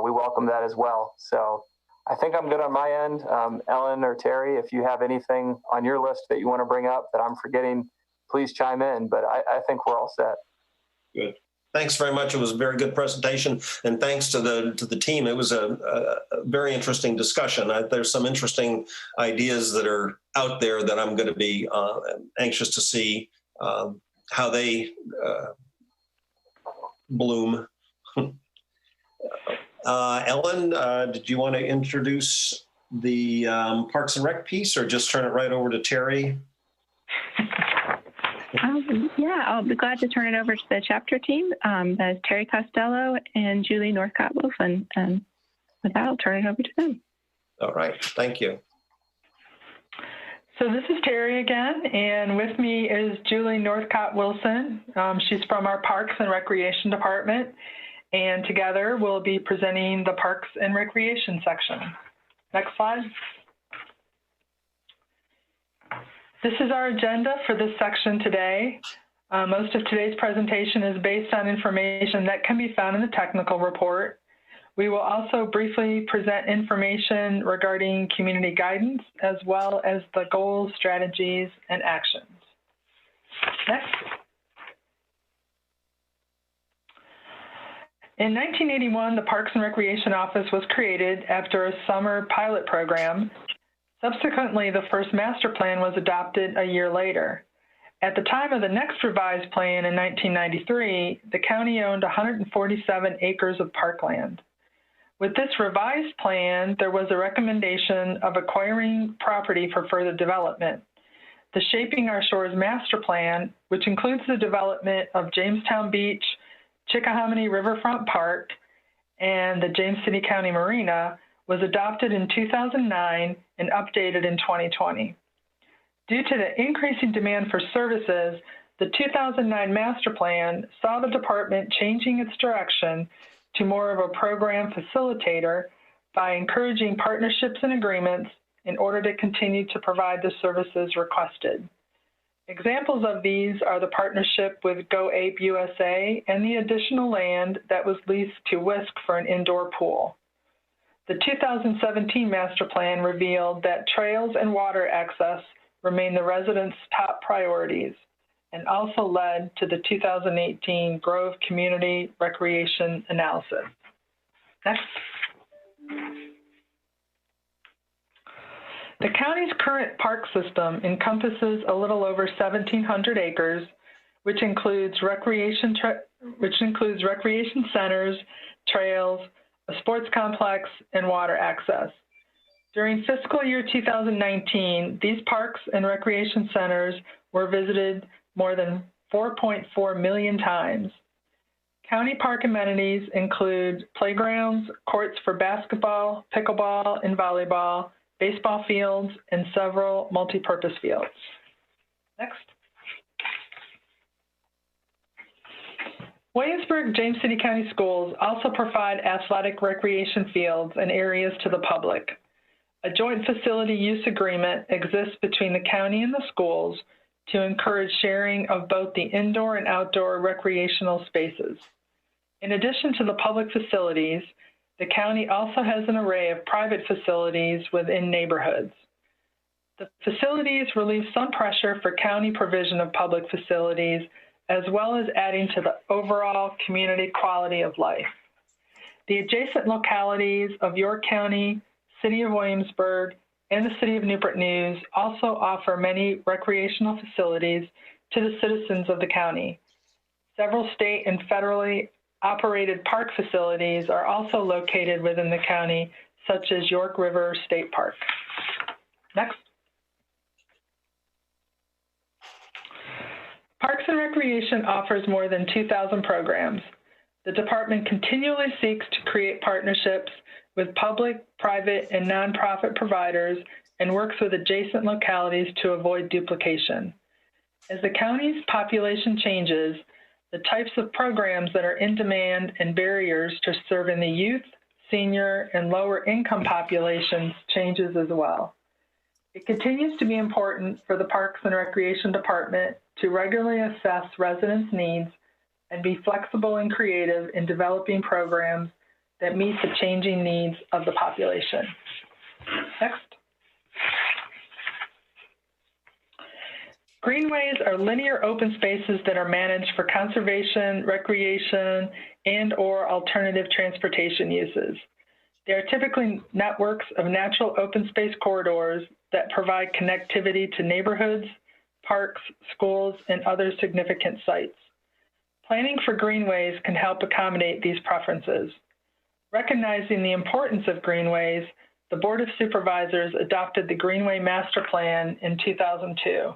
We welcome that as well. So I think I'm good on my end. Ellen or Terry, if you have anything on your list that you want to bring up that I'm forgetting, please chime in. But I think we're all set. Good. Thanks very much. It was a very good presentation, and thanks to the team. It was a very interesting discussion. There's some interesting ideas that are out there that I'm going to be anxious to see how they bloom. Ellen, did you want to introduce the Parks and Rec piece, or just turn it right over to Terry? I'll be glad to turn it over to the chapter team. That's Terry Costello and Julie Northcott-Wilson. And with that, I'll turn it over to them. All right. Thank you. So this is Terry again, and with me is Julie Northcott Wilson. She's from our Parks and Recreation Department, and together we'll be presenting the Parks and Recreation section. Next slide. This is our agenda for this section today. Most of today's presentation is based on information that can be found in the technical report. We will also briefly present information regarding community guidance, as well as the goals, strategies, and actions. Next. In 1981, the Parks and Recreation Office was created after a summer pilot program. Subsequently, the first master plan was adopted a year later. At the time of the next revised plan in 1993, the county owned 147 acres of parkland. With this revised plan, there was a recommendation of acquiring property for further development. The Shaping Our Shores Master Plan, which includes the development of Jamestown Beach, Chickahominy Riverfront Park, and the James City County Marina, was adopted in 2009 and updated in 2020. Due to the increasing demand for services, the 2009 Master Plan saw the department changing its direction to more of a program facilitator by encouraging partnerships and agreements in order to continue to provide the services requested. Examples of these are the partnership with Go Ape USA and the additional land that was leased to Whisk for an indoor pool. The 2017 Master Plan revealed that trails and water access remain the residents' top priorities, and also led to the 2018 Grove Community Recreation Analysis. Next. The county's current park system encompasses a little over 1,700 acres, which includes recreation centers, trails, a sports complex, and water access. During fiscal year 2019, these parks and recreation centers were visited more than 4.4 million times. County park amenities include playgrounds, courts for basketball, pickleball, and volleyball, baseball fields, and several multi-purpose fields. Next. Williamsburg James City County Schools also provide athletic recreation fields and areas to the public. A joint facility use agreement exists between the county and the schools to encourage sharing of both the indoor and outdoor recreational spaces. In addition to the public facilities, the county also has an array of private facilities within neighborhoods. The facilities relieve some pressure for county provision of public facilities, as well as adding to the overall community quality of life. The adjacent localities of York County, City of Williamsburg, and the City of Newport News also offer many recreational facilities to the citizens of the county. Several state and federally operated park facilities are also located within the county, such as York River State Park. Next. Parks and Recreation offers more than 2,000 programs. The department continually seeks to create partnerships with public, private, and nonprofit providers and works with adjacent localities to avoid duplication. As the county's population changes, the types of programs that are in demand and barriers to serving the youth, senior, and lower income populations changes as well. It continues to be important for the Parks and Recreation Department to regularly assess residents' needs and be flexible and creative in developing programs that meet the changing needs of the population. Next. Greenways are linear open spaces that are managed for conservation, recreation, and/or alternative transportation uses. They are typically networks of natural open space corridors that provide connectivity to neighborhoods, parks, schools, and other significant sites. Planning for greenways can help accommodate these preferences. Recognizing the importance of greenways, the Board of Supervisors adopted the Greenway Master Plan in 2002.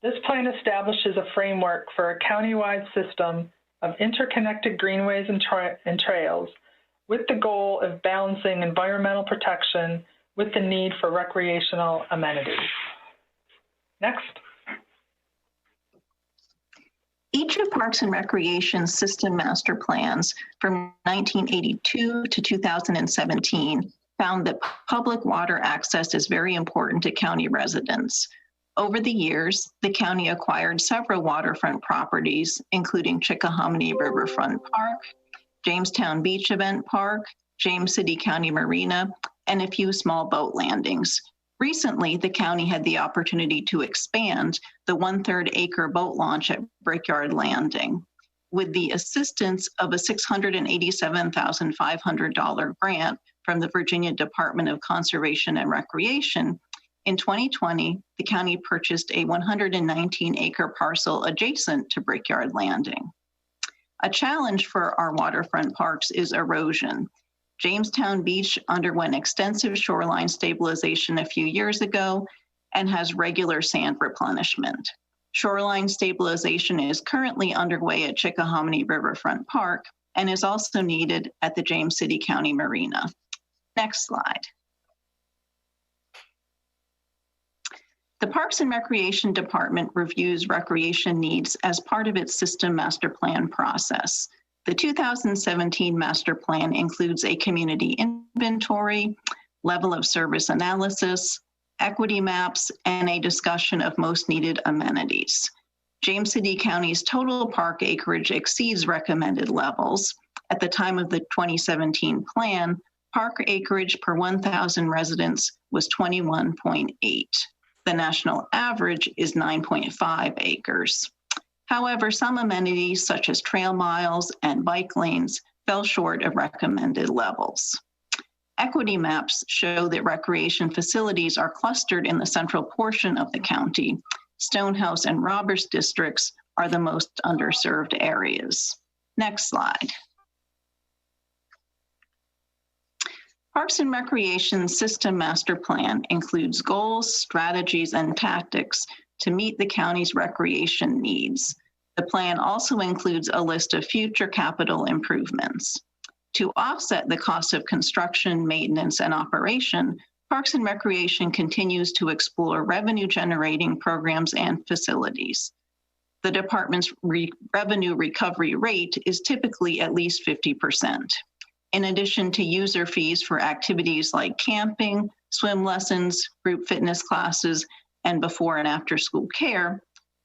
This plan establishes a framework for a countywide system of interconnected greenways and trails with the goal of balancing environmental protection with the need for recreational amenities. Next. Each of Parks and Recreation's system master plans from 1982 to 2017 found that public water access is very important to county residents. Over the years, the county acquired several waterfront properties, including Chickahominy Riverfront Park, Jamestown Beach Event Park, James City County Marina, and a few small boat landings. Recently, the county had the opportunity to expand the 1/3 acre boat launch at Brickyard Landing. With the assistance of a $687,500 grant from the Virginia Department of Conservation and Recreation, in 2020, the county purchased a 119 acre parcel adjacent to Brickyard Landing. A challenge for our waterfront parks is erosion. Jamestown Beach underwent extensive shoreline stabilization a few years ago and has regular sand replenishment. Shoreline stabilization is currently underway at Chickahominy Riverfront Park and is also needed at the James City County Marina. Next slide. The Parks and Recreation Department reviews recreation needs as part of its system master plan process. The 2017 master plan includes a community inventory, level of service analysis, equity maps, and a discussion of most needed amenities. James City County's total park acreage exceeds recommended levels. At the time of the 2017 plan, park acreage per 1,000 residents was 21.8. The national average is 9.5 acres. However, some amenities such as trail miles and bike lanes fell short of recommended levels. Equity maps show that recreation facilities are clustered in the central portion of the county. Stonehouse and Roberts districts are the most underserved areas. Next slide. Parks and Recreation System Master Plan includes goals, strategies, and tactics to meet the county's recreation needs. The plan also includes a list of future capital improvements. To offset the cost of construction, maintenance, and operation, Parks and Recreation continues to explore revenue-generating programs and facilities. The department's revenue recovery rate is typically at least 50%. In addition to user fees for activities like camping, swim lessons, group fitness classes, and before and after school care,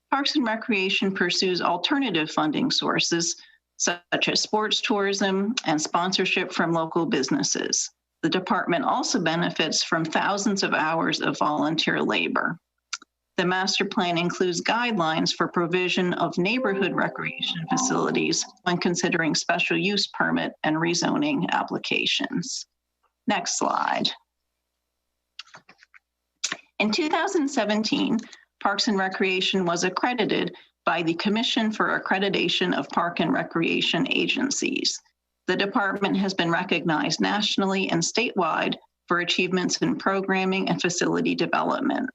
Parks and Recreation pursues alternative funding sources such as sports tourism and sponsorship from local businesses. The department also benefits from thousands of hours of volunteer labor. The master plan includes guidelines for provision of neighborhood recreation facilities when considering special use permit and rezoning applications. Next slide. In 2017, Parks and Recreation was accredited by the Commission for Accreditation of Park and Recreation Agencies. The department has been recognized nationally and statewide for achievements in programming and facility development.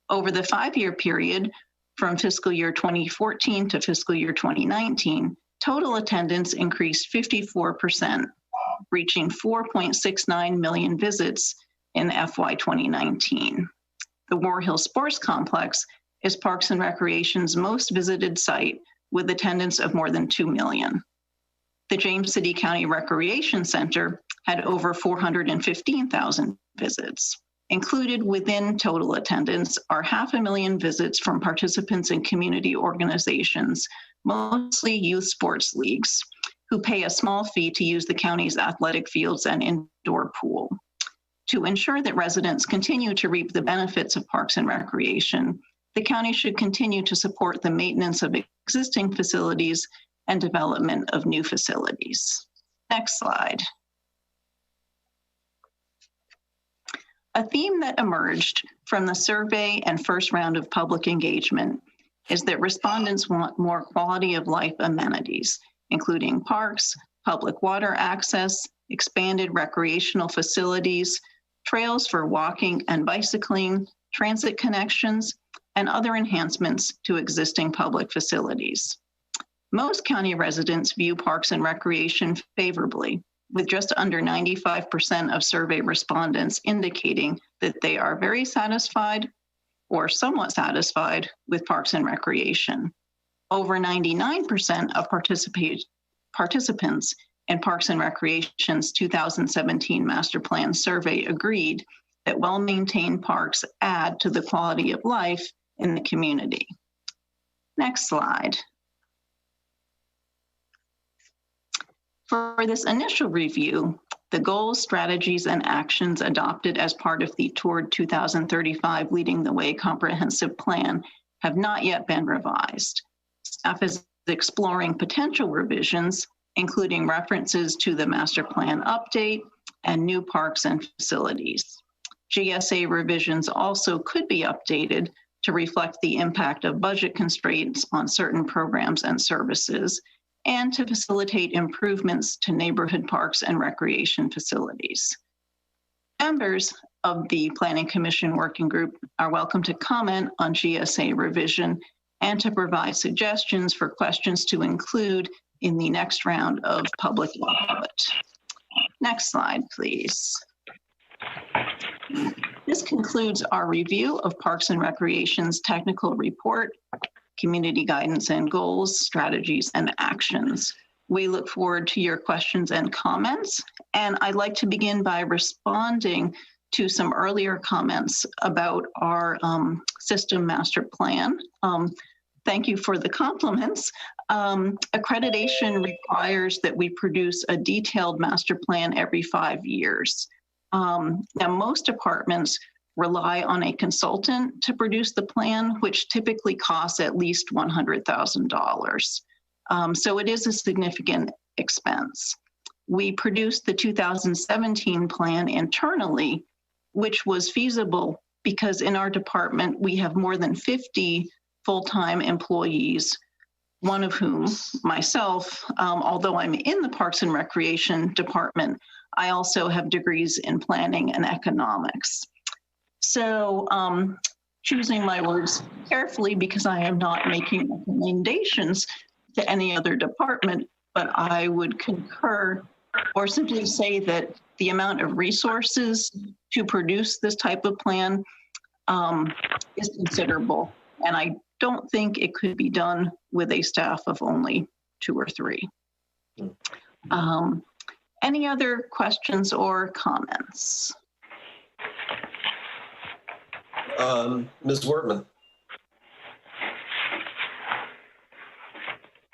Over the 5-year period, from fiscal year 2014 to fiscal year 2019, total attendance increased 54%, reaching 4.69 million visits in FY 2019. The War Hill Sports Complex is Parks and Recreation's most visited site, with attendance of more than 2 million. The James City County Recreation Center had over 415,000 visits. Included within total attendance are 500,000 visits from participants in community organizations, mostly youth sports leagues, who pay a small fee to use the county's athletic fields and indoor pool. To ensure that residents continue to reap the benefits of Parks and Recreation, the county should continue to support the maintenance of existing facilities and development of new facilities. Next slide. A theme that emerged from the survey and first round of public engagement is that respondents want more quality of life amenities, including parks, public water access, expanded recreational facilities, trails for walking and bicycling, transit connections, and other enhancements to existing public facilities. Most county residents view Parks and Recreation favorably, with just under 95% of survey respondents indicating that they are very satisfied or somewhat satisfied with Parks and Recreation. Over 99% of participants in Parks and Recreation's 2017 Master Plan survey agreed that well-maintained parks add to the quality of life in the community. Next slide. For this initial review, the goals, strategies, and actions adopted as part of the Toward 2035 Leading the Way Comprehensive Plan have not yet been revised. Staff is exploring potential revisions, including references to the Master Plan update and new parks and facilities. GSA revisions also could be updated to reflect the impact of budget constraints on certain programs and services, and to facilitate improvements to neighborhood parks and recreation facilities. Members of the Planning Commission Working Group are welcome to comment on GSA revision and to provide suggestions for questions to include in the next round of public input. Next slide, please. This concludes our review of Parks and Recreation's technical report, community guidance and goals, strategies, and actions. We look forward to your questions and comments. And I'd like to begin by responding to some earlier comments about our system master plan. Thank you for the compliments. Accreditation requires that we produce a detailed master plan every 5 years. Now, most departments rely on a consultant to produce the plan, which typically costs at least $100,000. So it is a significant expense. We produced the 2017 plan internally, which was feasible because in our department, we have more than 50 full-time employees, one of whom, myself, although I'm in the Parks and Recreation department, I also have degrees in planning and economics. So choosing my words carefully because I am not making recommendations to any other department, but I would concur or simply say that the amount of resources to produce this type of plan is considerable. And I don't think it could be done with a staff of only 2 or 3. Any other questions or comments? Ms. Wortman.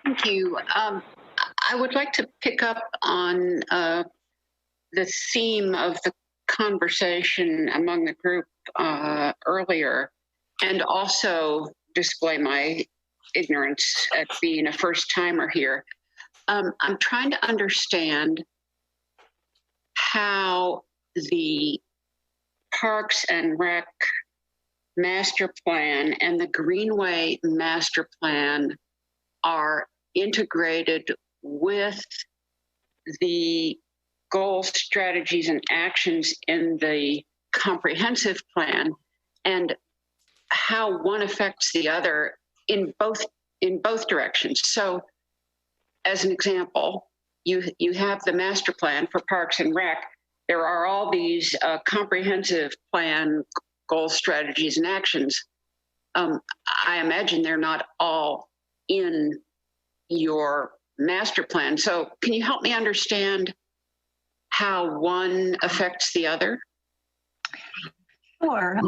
Thank you. I would like to pick up on the theme of the conversation among the group earlier, and also display my ignorance at being a first-timer here. I'm trying to understand how the Parks and Rec master plan and the Greenway master plan are integrated with the goals, strategies, and actions in the comprehensive plan, and how one affects the other in both directions. So, as an example, you have the master plan for Parks and Rec. There are all these comprehensive plan goals, strategies, and actions. I imagine they're not all in your master plan. So can you help me understand how one affects the other? Sure.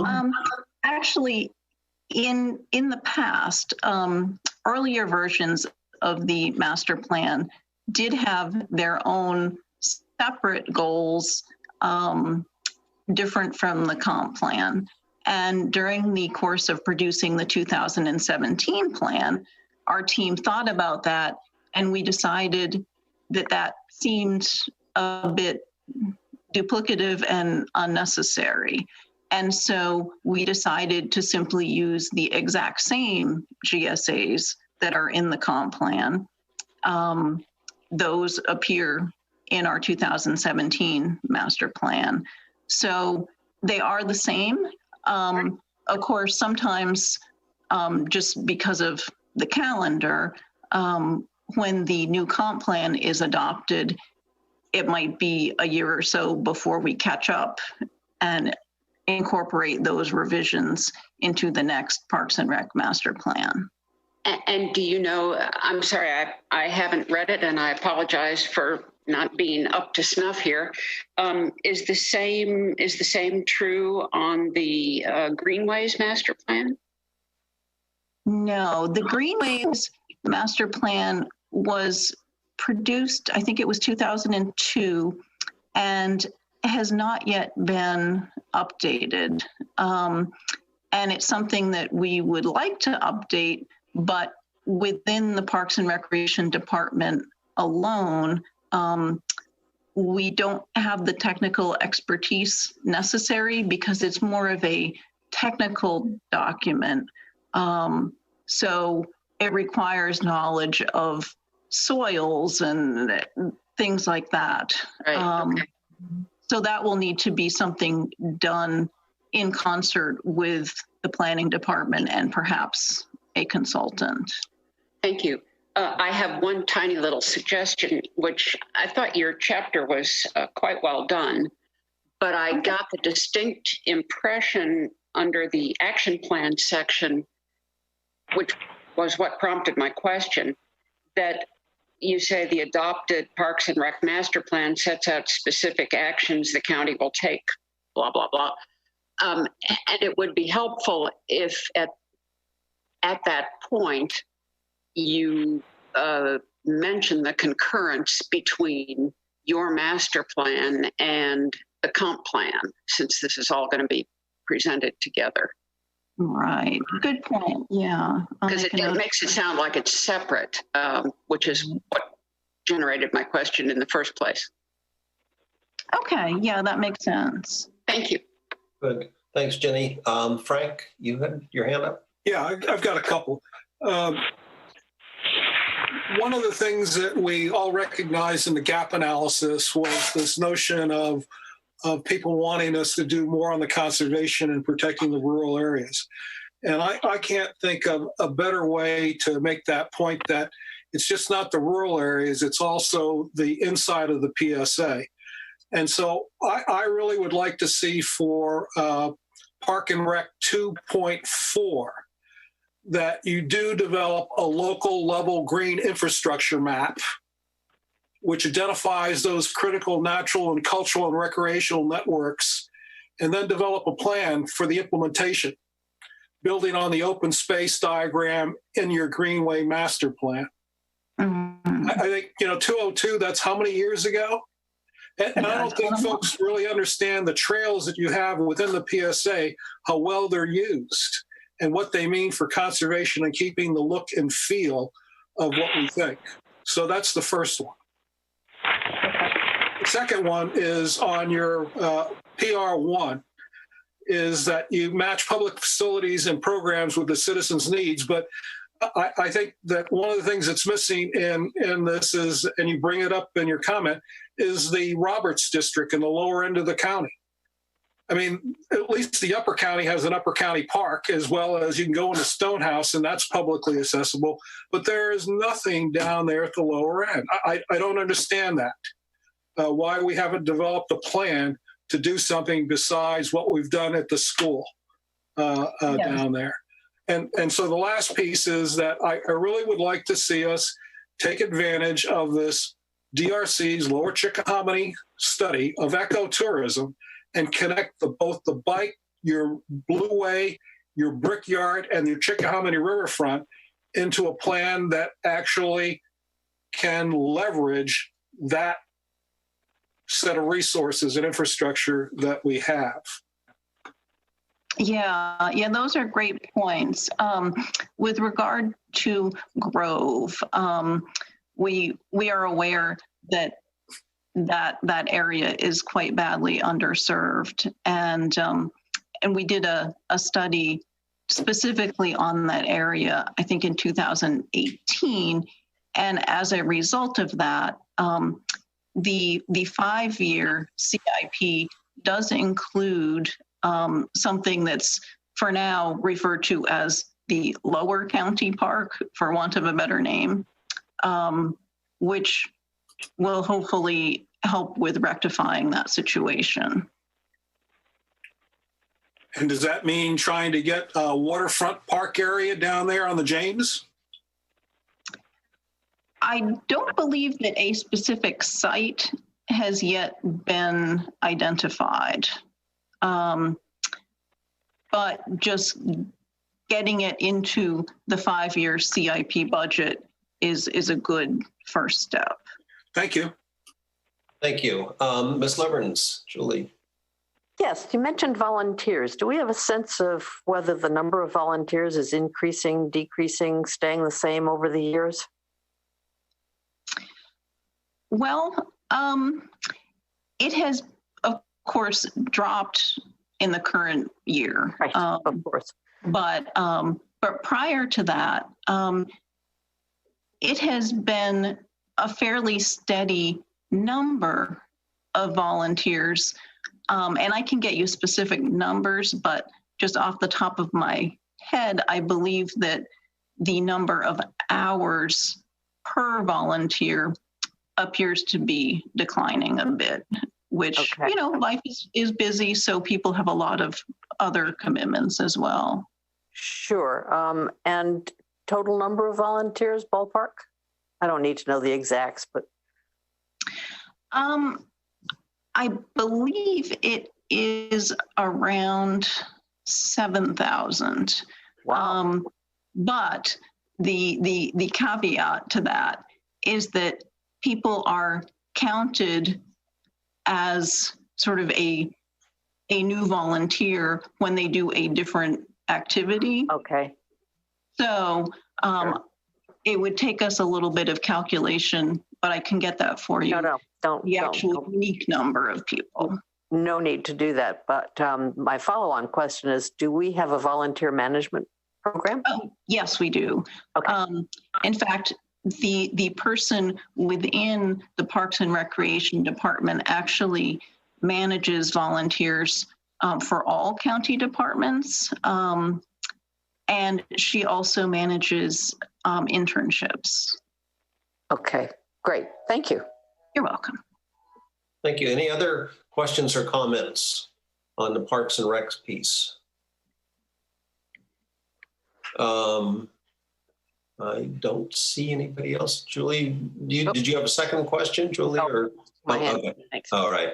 Actually, in the past, earlier versions of the master plan did have their own separate goals, different from the comp plan. And during the course of producing the 2017 plan, our team thought about that, and we decided that that seemed a bit duplicative and unnecessary. And so we decided to simply use the exact same GSAs that are in the comp plan. Those appear in our 2017 master plan. So they are the same. Of course, sometimes just because of the calendar, when the new comp plan is adopted, it might be a year or so before we catch up. And incorporate those revisions into the next Parks and Rec master plan. And do you know, I'm sorry, I haven't read it and I apologize for not being up to snuff here. Is the same true on the Greenways master plan? No, the Greenways master plan was produced, I think it was 2002, and has not yet been updated. And it's something that we would like to update, but within the Parks and Recreation Department alone, we don't have the technical expertise necessary because it's more of a technical document. So it requires knowledge of soils and things like that. Right. Okay. So that will need to be something done in concert with the planning department and perhaps a consultant. Thank you. I have one tiny little suggestion, which I thought your chapter was quite well done, but I got the distinct impression under the action plan section, which was what prompted my question, that you say the adopted Parks and Rec master plan sets out specific actions the county will take, blah, blah, blah. And it would be helpful if at that point you mention the concurrence between your master plan and the comp plan, since this is all going to be presented together. Right. Good point. Yeah. Because it makes it sound like it's separate, which is what generated my question in the first place. Okay. Yeah, that makes sense. Thank you. Good. Thanks, Jenny. Frank, you had your hand up? Yeah, I've got a couple. One of the things that we all recognized in the gap analysis was this notion of people wanting us to do more on the conservation and protecting the rural areas. And I can't think of a better way to make that point, that it's just not the rural areas, it's also the inside of the PSA. And so I really would like to see for Park and Rec 2.4 that you do develop a local level green infrastructure map, which identifies those critical natural and cultural and recreational networks, and then develop a plan for the implementation, building on the open space diagram in your Greenway master plan. Mm-hmm. I think, 202, that's how many years ago? And I don't think folks really understand the trails that you have within the PSA, how well they're used, and what they mean for conservation and keeping the look and feel of what we think. So that's the first one. The second one is on your PR1, is that you match public facilities and programs with the citizens' needs. But I think that one of the things that's missing in this is, and you bring it up in your comment, is the Roberts district in the lower end of the county. I mean, at least the upper county has an upper county park, as well as you can go into Stonehouse, and that's publicly accessible. But there is nothing down there at the lower end. I don't understand that. Why we haven't developed a plan to do something besides what we've done at the school down there. And so the last piece is that I really would like to see us take advantage of this DRC's Lower Chickahominy study of ecotourism and connect both the bike, your Blue Way, your Brickyard, and your Chickahominy Riverfront into a plan that actually can leverage that set of resources and infrastructure that we have. Yeah, those are great points. With regard to Grove, we are aware that area is quite badly underserved, and we did a study specifically on that area, I think in 2018, and as a result of that, the 5-year CIP does include something that's for now referred to as the Lower County Park, for want of a better name, which will hopefully help with rectifying that situation. And does that mean trying to get a waterfront park area down there on the James? I don't believe that a specific site has yet been identified. But just getting it into the 5-year CIP budget is a good first step. Thank you. Thank you. Ms. Leverns, Julie. Yes, you mentioned volunteers. Do we have a sense of whether the number of volunteers is increasing, decreasing, staying the same over the years? Well, it has, of course, dropped in the current year. Right, of course. But prior to that, it has been a fairly steady number of volunteers. And I can get you specific numbers, but just off the top of my head, I believe that the number of hours per volunteer appears to be declining a bit, which, okay. Life is busy, so people have a lot of other commitments as well. Sure. And total number of volunteers, ballpark? I don't need to know the exacts, but. I believe it is around 7,000. Wow. But the caveat to that is that people are counted as sort of a new volunteer when they do a different activity. Okay. So Sure. It would take us a little bit of calculation, but I can get that for you. No, don't. The actual unique number of people. No need to do that. But my follow-on question is, do we have a volunteer management program? Oh, yes, we do. Okay. In fact, the person within the Parks and Recreation Department actually manages volunteers for all county departments. And she also manages internships. Okay, great. Thank you. You're welcome. Thank you. Any other questions or comments on the Parks and Recs piece? I don't see anybody else. Julie, did you have a second question, Julie? No, or my hand. okay. Thanks. All right.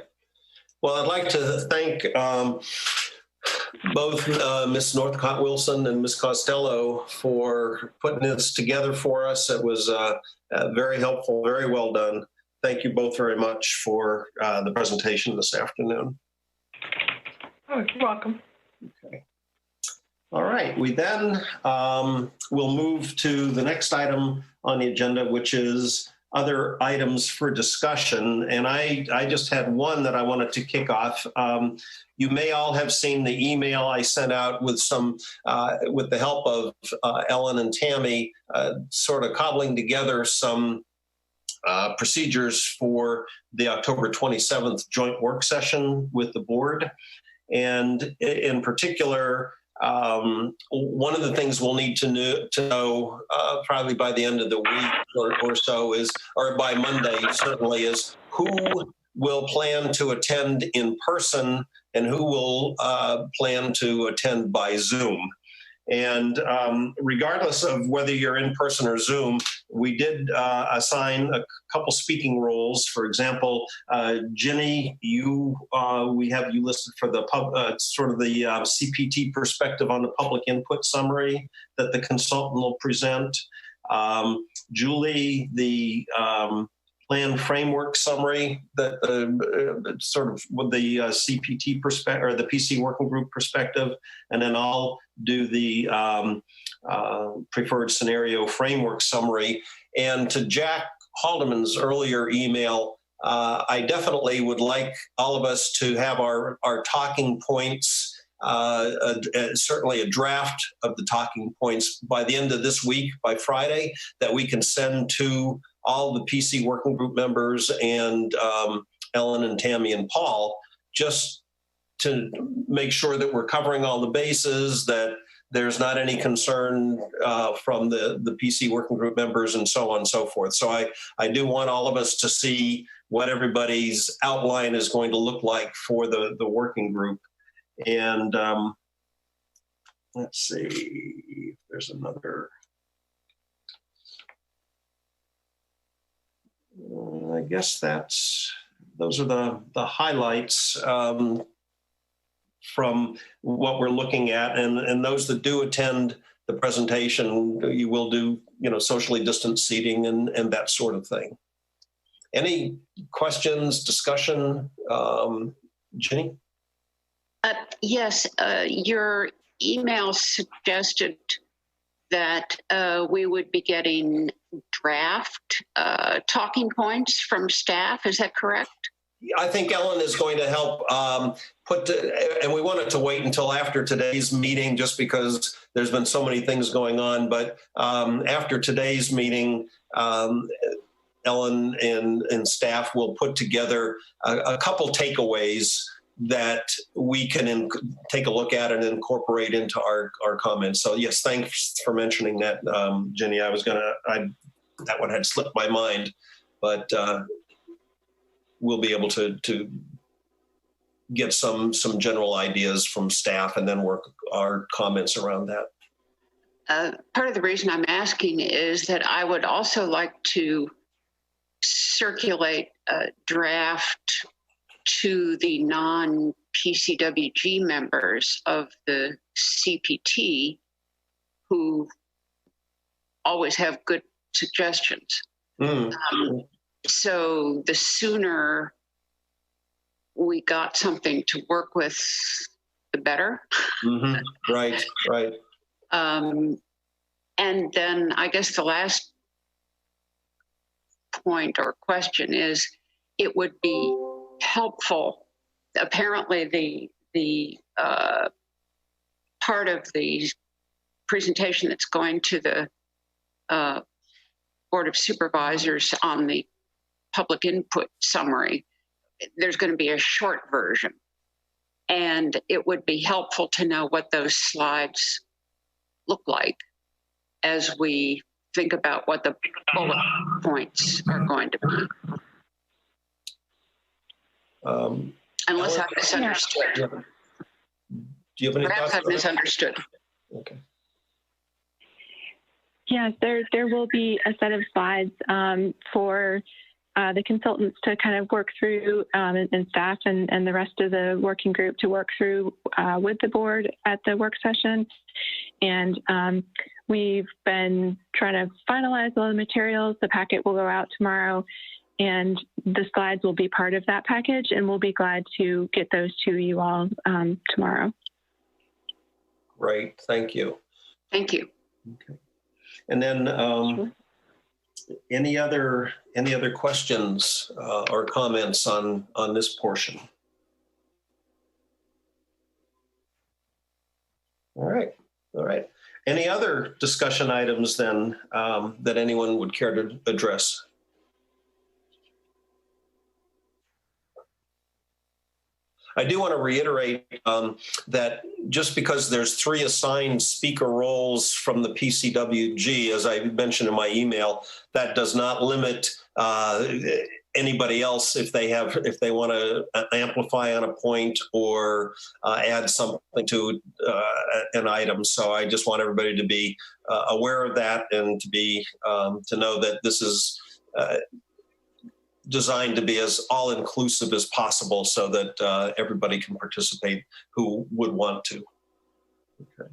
Well, I'd like to thank both Ms. Northcott Wilson and Ms. Costello for putting this together for us. It was very helpful, very well done. Thank you both very much for the presentation this afternoon. Oh, you're welcome. Okay. All right, we then will move to the next item on the agenda, which is other items for discussion. And I just had one that I wanted to kick off. You may all have seen the email I sent out with some, with the help of Ellen and Tammy, sort of cobbling together some procedures for the October 27th joint work session with the board. And in particular, one of the things we'll need to know probably by the end of the week or so is, or by Monday certainly, is who will plan to attend in person and who will plan to attend by Zoom. And regardless of whether you're in person or Zoom, we did assign a couple speaking roles. For example, Ginny, we have you listed for the sort of the CPT perspective on the public input summary that the consultant will present. Julie, the plan framework summary that sort of with the CPT perspective or the PC working group perspective, and then I'll do the preferred scenario framework summary. And to Jack Haldeman's earlier email, I definitely would like all of us to have our talking points, certainly a draft of the talking points by the end of this week, by Friday, that we can send to all the PC working group members and Ellen and Tammy and Paul, just to make sure that we're covering all the bases, that there's not any concern from the PC working group members and so on and so forth. So I do want all of us to see what everybody's outline is going to look like for the working group. And let's see if there's another. I guess those are the highlights from what we're looking at, and those that do attend the presentation, you will do, socially distant seating and that sort of thing. Any questions, discussion, Jenny? Yes, your email suggested that we would be getting draft talking points from staff. Is that correct? I think Ellen is going to help and we wanted to wait until after today's meeting just because there's been so many things going on. But after today's meeting, Ellen and staff will put together a couple takeaways that we can take a look at and incorporate into our comments. So yes, thanks for mentioning that, Jenny. That one had slipped my mind, but we'll be able to get some general ideas from staff and then work our comments around that. Part of the reason I'm asking is that I would also like to circulate a draft to the non-PCWG members of the CPT who always have good suggestions. So the sooner we got something to work with, the better. Right. And then I guess the last point or question is, it would be helpful. Apparently the part of the presentation that's going to the Board of Supervisors on the public input summary, there's going to be a short version. And it would be helpful to know what those slides look like as we think about what the bullet points are going to be. Unless I've misunderstood. Do you have any Perhaps thoughts? I've misunderstood. Okay. Yes, there will be a set of slides for the consultants to kind of work through and staff and the rest of the working group to work through with the board at the work session. And we've been trying to finalize all the materials. The packet will go out tomorrow, and the slides will be part of that package, and we'll be glad to get those to you all tomorrow. Great, thank you. Thank you. Okay. And then Sure. any other questions or comments on this portion? All right. Any other discussion items then that anyone would care to address? I do want to reiterate that just because there's 3 assigned speaker roles from the PCWG, as I mentioned in my email, that does not limit anybody else if they want to amplify on a point or add something to an item. So I just want everybody to be aware of that and to know that this is designed to be as all-inclusive as possible so that everybody can participate who would want to. Okay.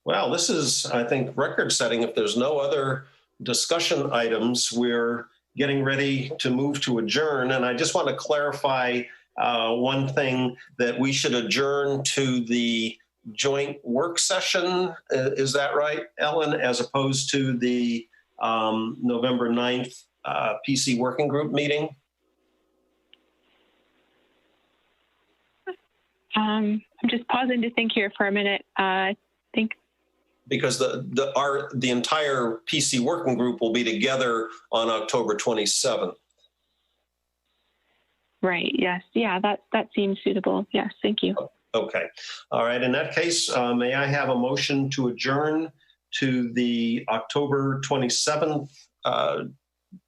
Well, this is, I think, record-setting. If there's no other discussion items, we're getting ready to move to adjourn. And I just want to clarify one thing, that we should adjourn to the joint work session. Is that right, Ellen, as opposed to the November 9th PC working group meeting? I'm just pausing to think here for a minute. I think because the entire PC working group will be together on October 27th. Right. Yes. Yeah. That seems suitable. Yes. Thank you. Okay. All right. In that case, may I have a motion to adjourn to the October 27th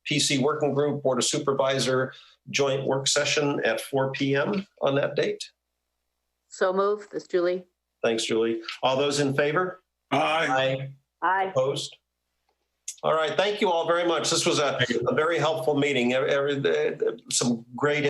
PC Working Group Board of Supervisor joint work session at 4 p.m. on that date? So move. This Julie. Thanks, Julie. All those in favor? Aye. Aye. Opposed? All right. Thank you all very much. This was a very helpful meeting. Some great